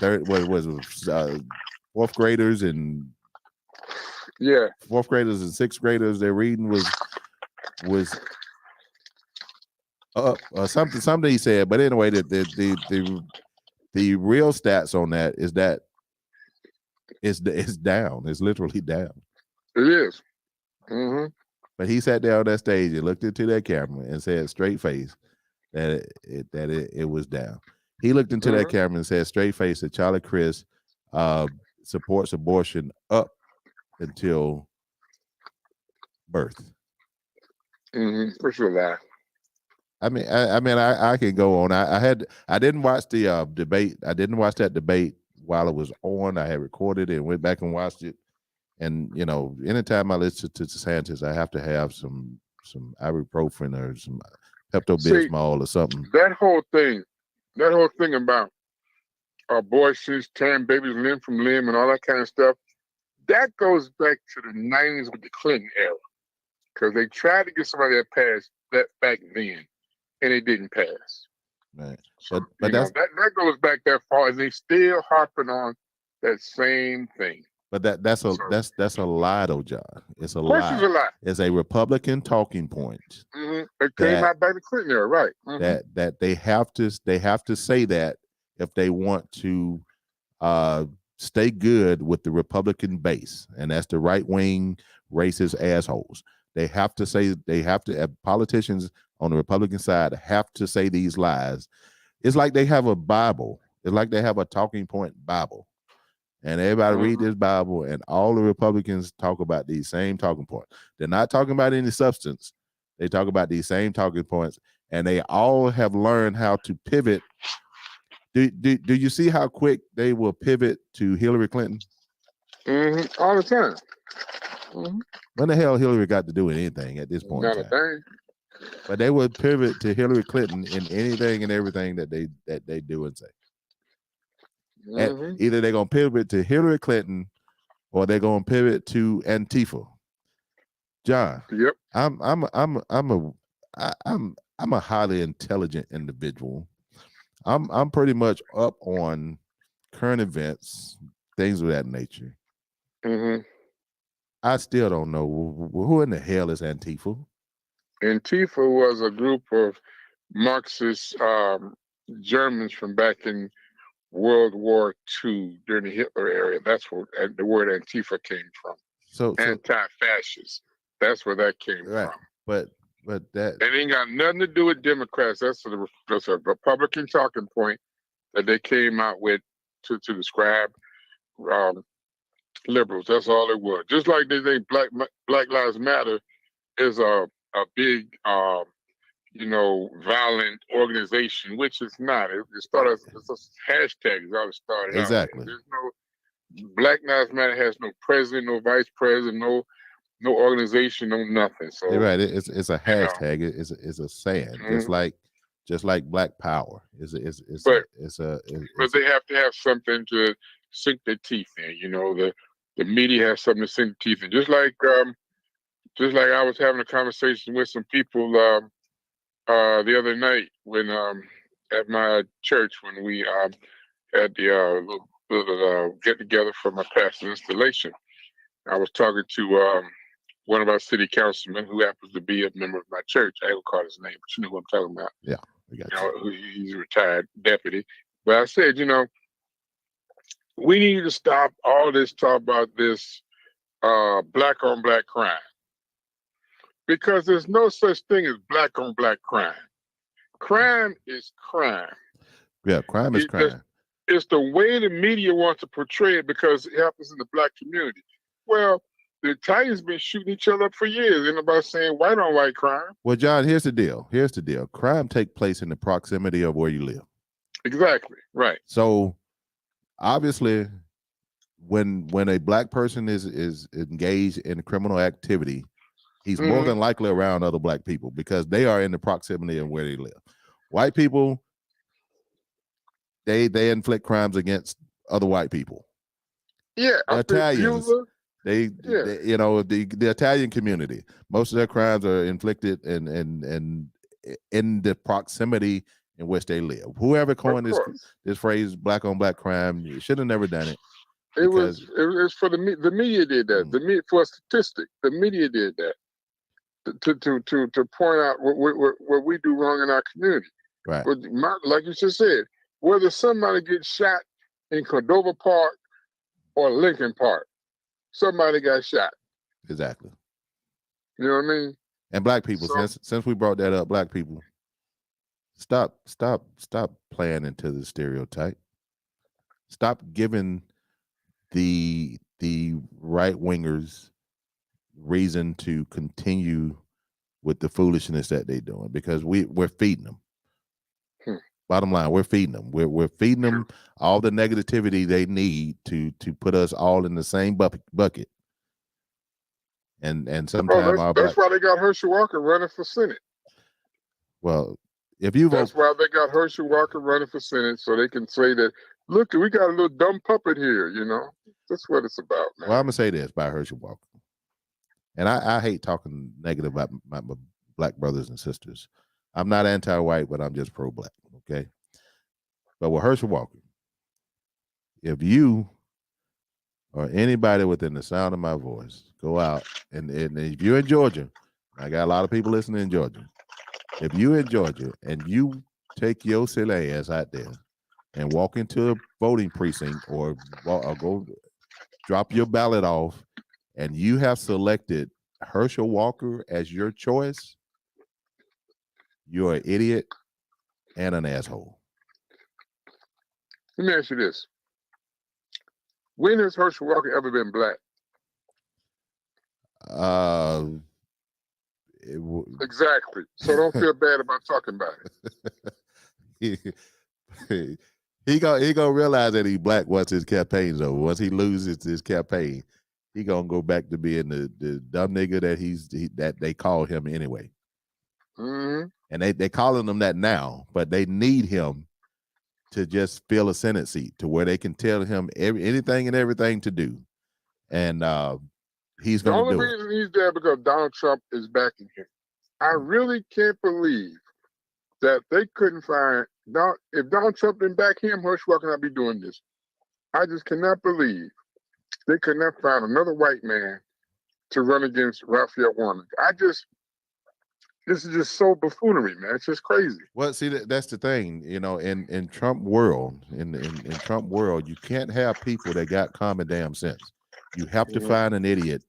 fourth graders and sixth graders, their reading was up or something he said. But anyway, the real stats on that is that it's down. It's literally down. It is. Mm-hmm. But he sat down on that stage and looked into that camera and said straight face that it was down. He looked into that camera and said straight face that Charlie Chris supports abortion up until birth. For sure that. I mean, I can go on. I didn't watch the debate. I didn't watch that debate while it was on. I had recorded it and went back and watched it. And anytime I listen to DeSantis, I have to have some ibuprofen or some Pepto-Bismol or something. That whole thing about abortions, tearing babies limb from limb, and all that kind of stuff, that goes back to the 90s with the Clinton era, because they tried to get somebody that passed that back then, and it didn't pass. Right. So, but that goes back that far, and they still harping on that same thing. But that's a lie, though, John. It's a lie. Of course, it's a lie. It's a Republican talking point. It came out by the Clinton era, right? That they have to say that if they want to stay good with the Republican base, and that's the right wing racist assholes. They have to politicians on the Republican side have to say these lies. It's like they have a Bible. It's like they have a talking point Bible. And everybody read this Bible, and all the Republicans talk about these same talking points. They're not talking about any substance. They talk about these same talking points, and they all have learned how to pivot. Do you see how quick they will pivot to Hillary Clinton? All the time. When the hell Hillary got to do anything at this point? Not a thing. But they would pivot to Hillary Clinton in anything and everything that they do and say. Either they're gonna pivot to Hillary Clinton or they're gonna pivot to Antifa. John. Yep. I'm a highly intelligent individual. I'm pretty much up on current events, things of that nature. I still don't know who in the hell is Antifa. Antifa was a group of Marxist Germans from back in World War II during the Hitler era. That's where the word Antifa came from. So anti-fascist. That's where that came from. But that it ain't got nothing to do with Democrats. That's a Republican talking point that they came out with to describe liberals. That's all it was. Just like they say Black Lives Matter is a big violent organization, which it's not. It started as a hashtag is how it started. Exactly. There's no Black Lives Matter has no president, no vice president, no organization, no nothing. So you're right. It's a hashtag. It's a saying. Just like Black Power. But they have to have something to sink their teeth in. The media has something to sink their teeth in. Just like I was having a conversation with some people the other night when at my church when we had the little get together for my pastor's installation. I was talking to one of our city councilmen who happens to be a member of my church. I don't call his name, but you know who I'm talking about. Yeah, we got you. He's a retired deputy. But I said, we need to stop all this talk about this black on black crime. Because there's no such thing as black on black crime. Crime is crime. Yeah, crime is crime. It's the way the media wants to portray it because it happens in the black community. Well, the Italians been shooting each other up for years. Ain't nobody saying white on white crime. Well, John, here's the deal. Crime take place in the proximity of where you live. Exactly. Right. So obviously, when a black person is engaged in criminal activity, he's more than likely around other black people because they are in the proximity of where they live. White people, they inflict crimes against other white people. Yeah, Italians, they you know, the Italian community, most of their crimes are inflicted in the proximity in which they live. Whoever coined this phrase "black on black crime" should have never done it. It was for the media did that. The media, for a statistic, the media did that to point out what we do wrong in our community. Right. But like you just said, whether somebody gets shot in Cordova Park or Lincoln Park, somebody got shot. Exactly. You know what I mean? And black people, since we brought that up, black people, stop playing into the stereotype. Stop giving the right wingers reason to continue with the foolishness that they're doing, because we're feeding them. Bottom line, we're feeding them. We're feeding them all the negativity they need to put us all in the same bucket. And sometimes that's why they got Herschel Walker running for Senate. Well, if you vote, that's why they got Herschel Walker running for Senate, so they can say that, look, we got a little dumb puppet here. You know, that's what it's about, man. Well, I'm gonna say this about Herschel Walker, and I hate talking negative about my black brothers and sisters. I'm not anti-white, but I'm just pro-black. Okay, but with Herschel Walker, if you or anybody within the sound of my voice go out and if you're in Georgia, I got a lot of people listening in Georgia. If you're in Georgia and you take your silly ass out there and walk into a voting precinct or go drop your ballot off and you have selected Herschel Walker as your choice, you're an idiot and an asshole. Let me ask you this. When has Herschel Walker ever been black? Exactly. So don't feel bad about talking about it. he gonna realize that he's black once his campaign's over. Once he loses his campaign, he gonna go back to being the dumb nigga that they call him anyway. Mm-hmm. And they calling him that now, but they need him to just fill a Senate seat to where they can tell him anything and everything to do. And he's going to do it. The only reason he's there because Donald Trump is backing him. I really can't believe that they couldn't find, if Donald Trump didn't back him, Herschel Walker not be doing this. I just cannot believe they could not find another white man to run against Raphael Warnock. This is just so buffoonery, man. It's just crazy. Well, see, that's the thing, you know, in Trump world, in Trump world, you can't have people that got common damn sense. You have to find an idiot.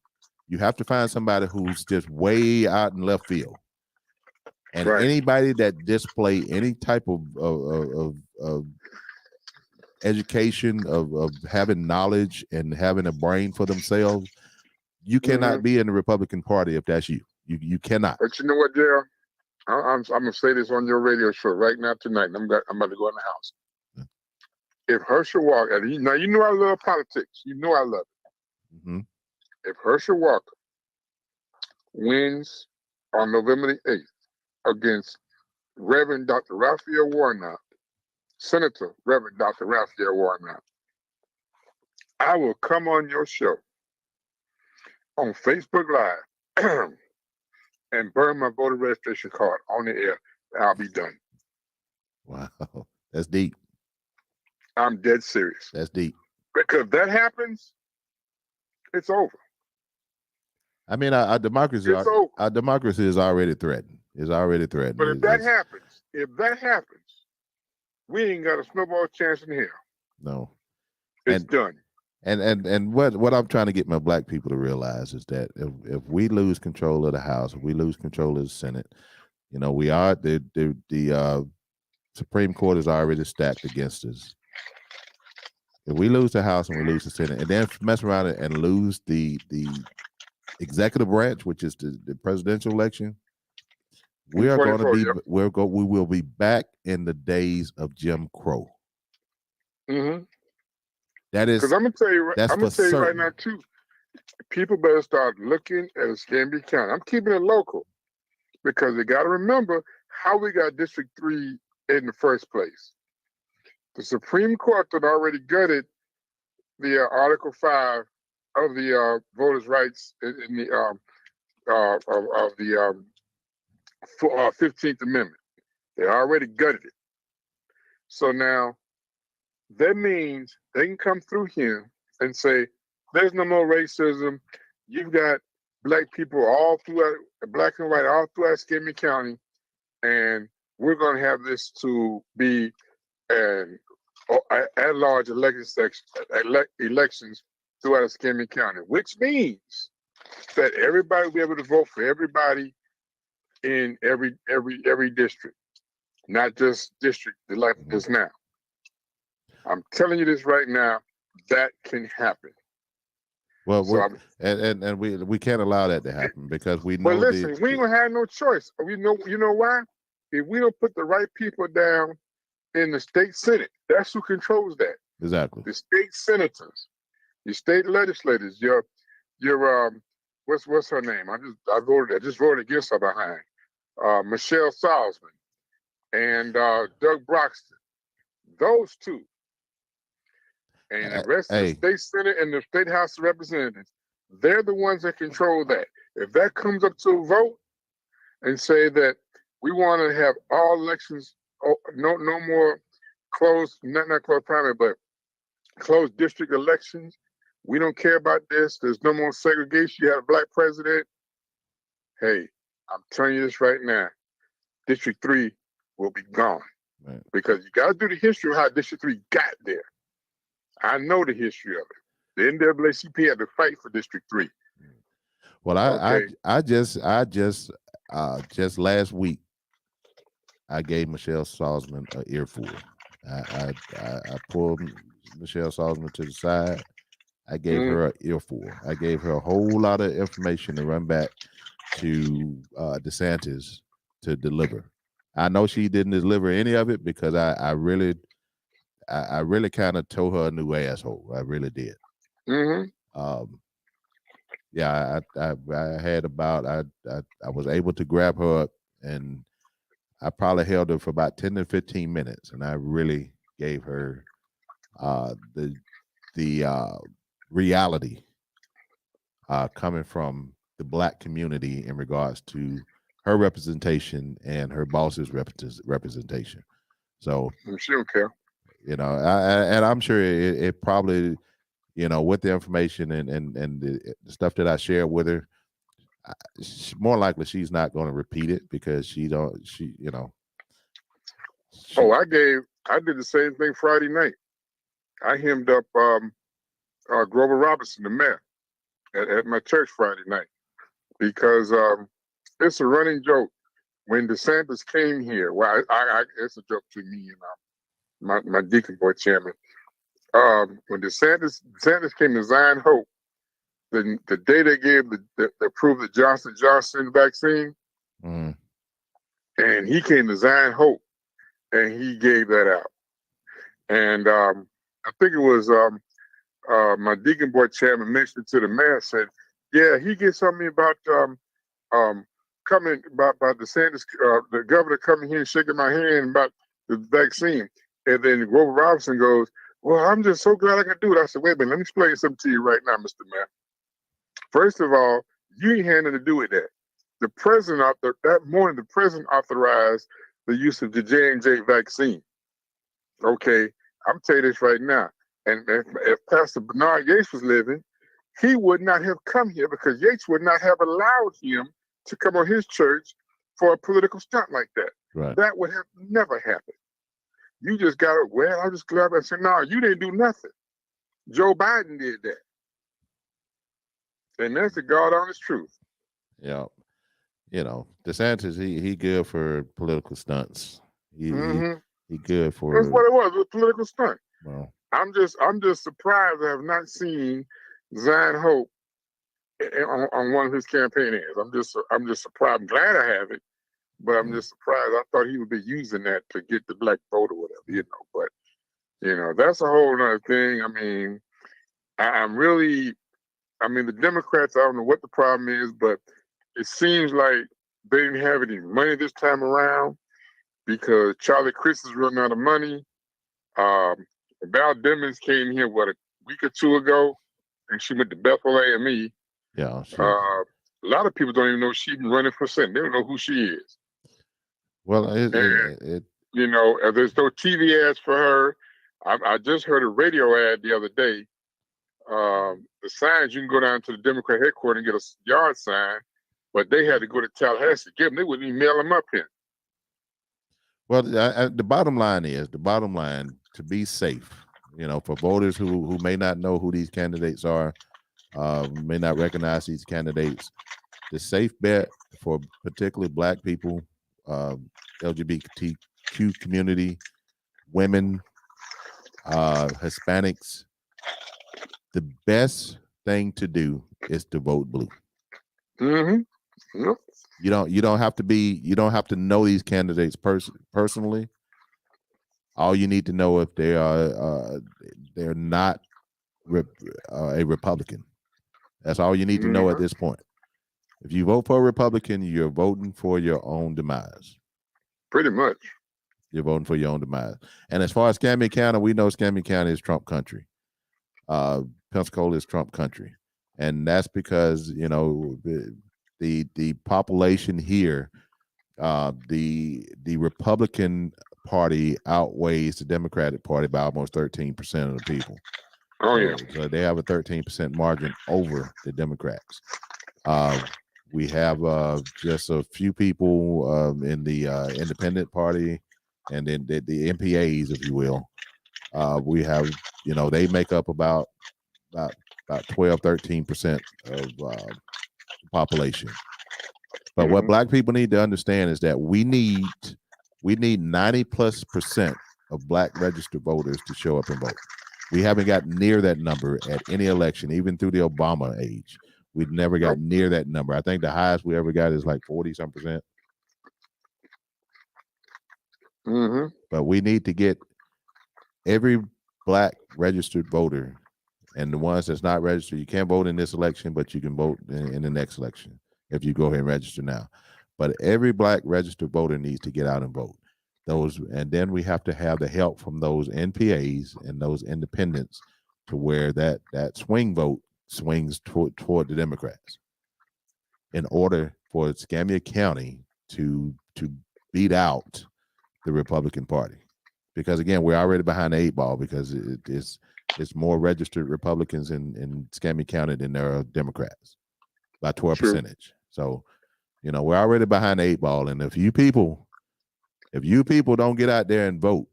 You have to find somebody who's just way out in left field. And anybody that display any type of education, of having knowledge and having a brain for themselves, you cannot be in the Republican Party if that's you. You cannot. But you know what, Gerald? I'm gonna say this on your radio show right now tonight. I'm about to go in the house. If Herschel Walker, now you know I love politics. You know I love it. Mm-hmm. If Herschel Walker wins on November the 8th against Reverend Dr. Raphael Warnock, Senator Reverend Dr. Raphael Warnock, I will come on your show on Facebook Live and burn my voter registration card on the air. I'll be done. Wow, that's deep. I'm dead serious. That's deep. Because if that happens, it's over. I mean, our democracy is already threatened. It's already threatened. But if that happens, we ain't got a snowball chance in hell. No, it's done. And what I'm trying to get my black people to realize is that if we lose control of the House, if we lose control of the Senate, you know, we are the Supreme Court is already stacked against us. If we lose the House and we lose the Senate, and then mess around and lose the executive branch, which is the presidential election, we are going to 24, be yep. we will be back in the days of Jim Crow. Mm-hmm. That is, Because I'm gonna tell you, that's I'm gonna for tell you right certain. now too. People better start looking at Escambia County. I'm keeping it local because they got to remember how we got District 3 in the first place. The Supreme Court had already gutted the Article 5 of the voters' rights in the of the 15th Amendment. They already gutted it. So now that means they can come through here and say, there's no more racism. You've got black people all throughout, black and white all throughout Escambia County, and we're going to have this to be an at-large elections throughout Escambia County, which means that everybody will be able to vote for everybody in every district, not just district like this now. I'm telling you this right now, that can happen. Well, So and we can't allow that to happen because we know. But listen, we ain't gonna have no choice. You know why? If we don't put the right people down in the state senate, that's who controls that. Exactly. The state senators, the state legislators. Your what's her name? I just voted against her behind Michelle Salzman and Doug Broxton. Those two. And the rest of the state senate and the state house of representatives, they're the ones that control that. If that comes up to a vote and say that we want to have all elections, no more closed, not closed primary, but closed district elections. We don't care about this. There's no more segregation. You have a black president. Hey, I'm telling you this right now. District 3 will be gone. Right. Because you got to do the history of how District 3 got there. I know the history of it. The NAACP had to fight for District 3. Well, I just last week I gave Michelle Salzman an earful. I pulled Michelle Salzman to the side. I gave her an earful. I gave her a whole lot of information to run back to DeSantis to deliver. I know she didn't deliver any of it because I really kind of told her a new asshole. I really did. Yeah, I had about I was able to grab her up, and I probably held her for about 10 to 15 minutes, and I really gave her the reality coming from the black community in regards to her representation and her boss's representation. So she don't care. You know, and I'm sure it probably, you know, with the information and the stuff that I shared with her, more likely she's not going to repeat it because you know. I did the same thing Friday night. I hemmed up Grover Robinson, the mayor, at my church Friday night because it's a running joke. When DeSantis came here, well, it's a joke to me, my Deacon Board chairman. When DeSantis came to Zion Hope, the day they gave the approved the Johnson & Johnson vaccine, and he came to Zion Hope, and he gave that out. And I think it was my Deacon Board chairman mentioned to the mayor, said, "Yeah, he gets something about coming about DeSantis, the governor coming here and shaking my hand about the vaccine." And then Grover Robinson goes, "Well, I'm just so glad I can do it." I said, "Wait a minute, let me explain something to you right now, Mr. Mayor. First of all, you ain't had nothing to do with that. The president, that morning, the president authorized the use of the J&J vaccine. Okay, I'm telling you this right now. And if Pastor Bernard Yates was living, he would not have come here because Yates would not have allowed him to come on his church for a political stunt like that. Right. That would have never happened. You just got to, well, I'm just glad I said, no, you didn't do nothing. Joe Biden did that. And that's the God honest truth." Yeah. You know, DeSantis, he good for political stunts. He good for. That's what it was a political stunt. Well, I'm just surprised I have not seen Zion Hope on one of his campaign ads. I'm just surprised. I'm glad I have it, but I'm just surprised. I thought he would be using that to get the black vote or whatever, But that's a whole other thing. I mean, the Democrats, I don't know what the problem is, but it seems like they didn't have any money this time around because Charlie Crist is running out of money. Val Demings came here, a week or two ago, and she went to Bethel AME. Yeah. A lot of people don't even know she's running for Senate. They don't know who she is. Well, there's no TV ads for her. I just heard a radio ad the other day. The signs, you can go down to the Democrat headquarters and get a yard sign, but they had to go to Tallahassee to get them. They wouldn't even mail them up here. Well, the bottom line to be safe, for voters who may not know who these candidates are, may not recognize these candidates, the safe bet for particularly Black people, LGBTQ community, women, Hispanics, the best thing to do is to vote blue. Mm-hmm. Yep. You don't have to know these candidates personally. All you need to know if they are they're not a Republican. That's all you need to know at this point. If you vote for a Republican, you're voting for your own demise. Pretty much. You're voting for your own demise. And as far as Escambia County, we know Escambia County is Trump country. Pensacola is Trump country. And that's because, the population here, the Republican Party outweighs the Democratic Party by almost 13% of the people. Oh, yeah. So they have a 13% margin over the Democrats. We have just a few people in the Independent Party and then the MPAs, if you will. We have, they make up about 12, 13% of the population. But what Black people need to understand is that we need 90+% of Black registered voters to show up and vote. We haven't got near that number at any election, even through the Obama age. We've never got near that number. I think the highest we ever got is like 40-some%. Mm-hmm. But we need to get every Black registered voter, and the ones that's not registered, you can't vote in this election, but you can vote in the next election if you go ahead and register now. But every Black registered voter needs to get out and vote. And then we have to have the help from those NPAs and those independents to where that swing vote swings toward the Democrats in order for Escambia County to beat out the Republican Party. Because again, we're already behind the 8 ball because it's more registered Republicans in Escambia County than there are Democrats by 12%. So, we're already behind the 8 ball. And if you people don't get out there and vote.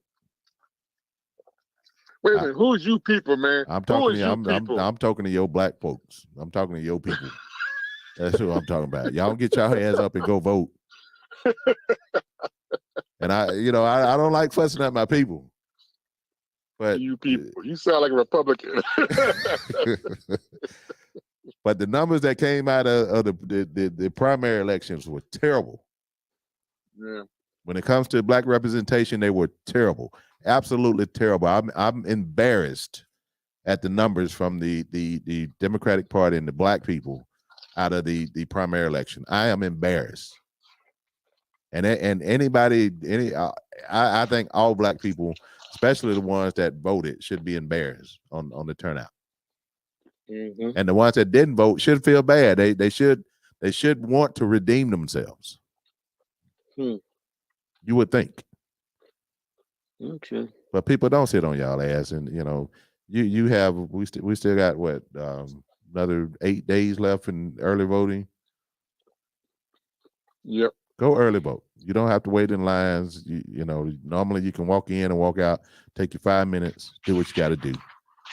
Wait a minute, who's you people, man? I'm talking to you. I'm talking to your Black folks. I'm talking to your people. That's who I'm talking about. Y'all get your hands up and go vote. And I don't like fussing at my people. But you people, you sound like a Republican. But the numbers that came out of the primary elections were terrible. Yeah. When it comes to Black representation, they were terrible, absolutely terrible. I'm embarrassed at the numbers from the Democratic Party and the Black people out of the primary election. I am embarrassed. And I think all Black people, especially the ones that voted, should be embarrassed on the turnout. Mm-hmm. And the ones that didn't vote should feel bad. They should want to redeem themselves. You would think. Okay. But people don't sit on y'all ass, and we still got what another 8 days left in early voting. Yep. Go early vote. You don't have to wait in lines. Normally you can walk in and walk out, take your 5 minutes, do what you got to do.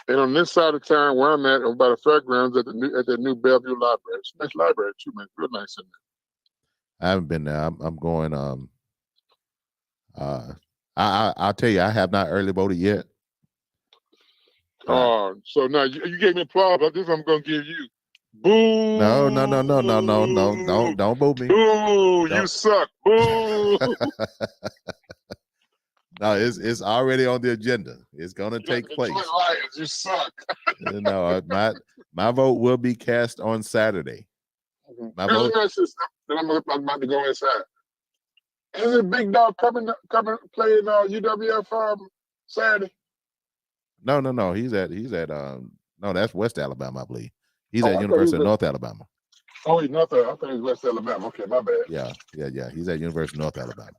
And on this side of town where I'm at, by the fairgrounds at the new Bellevue Library. It's a nice library too, man. Real nice in there. I haven't been there. I'm going. I'll tell you, I have not early voted yet. So now you gave me applause. This I'm going to give you. Boo. No. Don't boo me. Boo. You Don't. suck. Boo. No, it's already on the agenda. It's gonna You got take the place. Detroit Lions. You suck. No, my vote will be cast on Saturday. My vote. Then I'm about to go inside. Isn't Big Dog coming playing UWF Saturday? No. He's at no, that's West Alabama, I believe. He's Oh, at I thought he University of was North Alabama. Oh, he's not there. I thought he was West Alabama. Okay, my bad. Yeah. He's at University of North Alabama.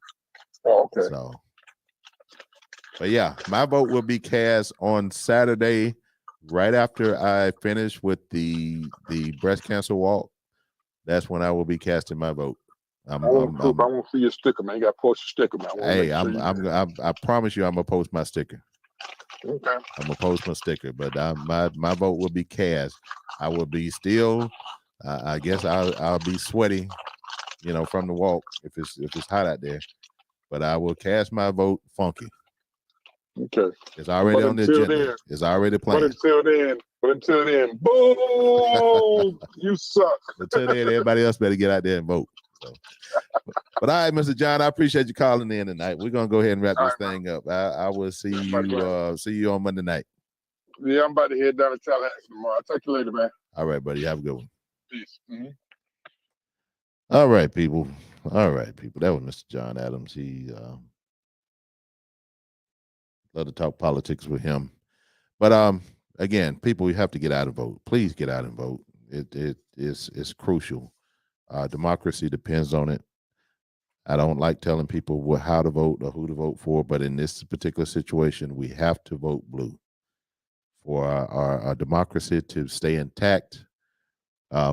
Oh, okay. So, but yeah, my vote will be cast on Saturday, right after I finish with the breast cancer walk. That's when I will be casting my vote. I won't see your sticker, man. You got to post your sticker, man. Hey, I promise you, I'm gonna post my sticker. Okay. I'm gonna post my sticker, but my vote will be cast. I will be still. I guess I'll be sweaty, from the walk if it's hot out there. But I will cast my vote funky. Okay. It's already on the agenda. It's already planned. But until then, boo! You suck. Until then, everybody else better get out there and vote. So. But all right, Mr. John, I appreciate you calling in tonight. We're gonna go ahead and wrap this thing up. I will see you on Monday night. Yeah, I'm about to head down to Tallahassee tomorrow. I'll talk to you later, man. All right, buddy. Have a good one. Peace. Mm-hmm. All right, people. That was Mr. John Adams. He love to talk politics with him. But again, people, you have to get out and vote. Please get out and vote. It's crucial. Democracy depends on it. I don't like telling people how to vote or who to vote for, but in this particular situation, we have to vote blue for our democracy to stay intact,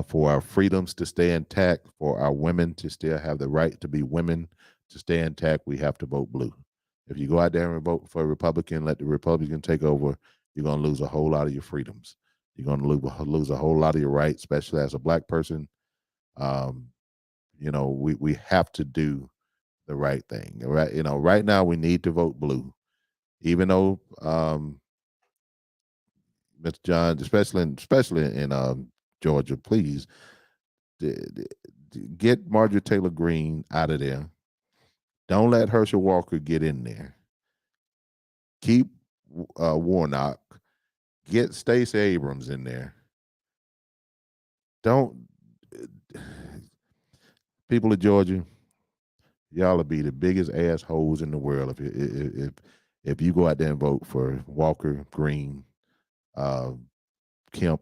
for our freedoms to stay intact, for our women to still have the right to be women to stay intact. We have to vote blue. If you go out there and vote for a Republican, let the Republican take over, you're going to lose a whole lot of your freedoms. You're going to lose a whole lot of your rights, especially as a Black person. We have to do the right thing, right? Right now we need to vote blue, even though Mr. John, especially in Georgia, please get Marjorie Taylor Greene out of there. Don't let Herschel Walker get in there. Keep Warnock. Get Stacey Abrams in there. People of Georgia, y'all will be the biggest assholes in the world if you go out there and vote for Walker, Green, Kemp.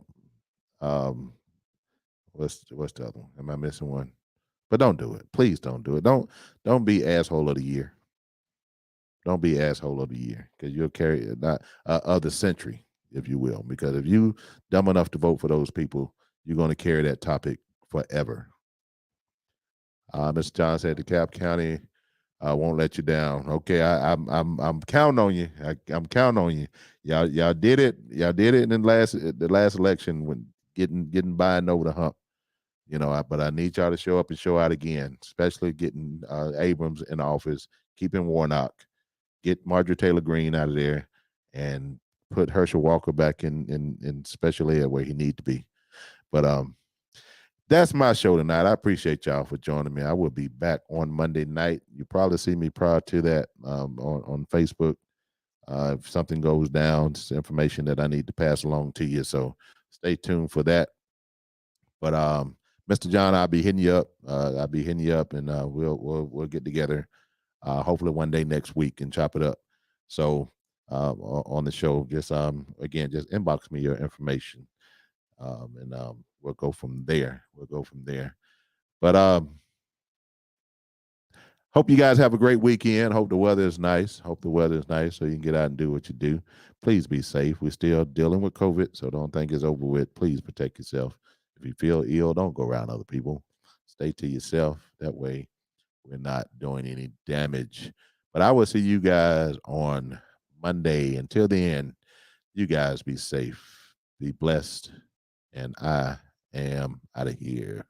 What's the other one? Am I missing one? But don't do it. Please don't do it. Don't be asshole of the year. Don't be asshole of the year, because you'll carry of the century, if you will. Because if you dumb enough to vote for those people, you're going to carry that topic forever. Mr. John said DeKalb County won't let you down. Okay, I'm counting on you. I'm counting on you. Y'all did it. Y'all did it in the last election when getting Biden over the hump. But I need y'all to show up and show out again, especially getting Abrams in office, keeping Warnock, get Marjorie Taylor Greene out of there, and put Herschel Walker back in special ed where he needs to be. But that's my show tonight. I appreciate y'all for joining me. I will be back on Monday night. You probably see me prior to that on Facebook. If something goes down, it's information that I need to pass along to you. So stay tuned for that. But Mr. John, I'll be hitting you up. And we'll get together. Hopefully one day next week and chop it up. So on the show, just inbox me your information. And we'll go from there. But hope you guys have a great weekend. Hope the weather is nice. So you can get out and do what you do. Please be safe. We're still dealing with COVID, so don't think it's over with. Please protect yourself. If you feel ill, don't go around other people. Stay to yourself. That way we're not doing any damage. But I will see you guys on Monday. Until then, you guys be safe, be blessed, and I am out of here.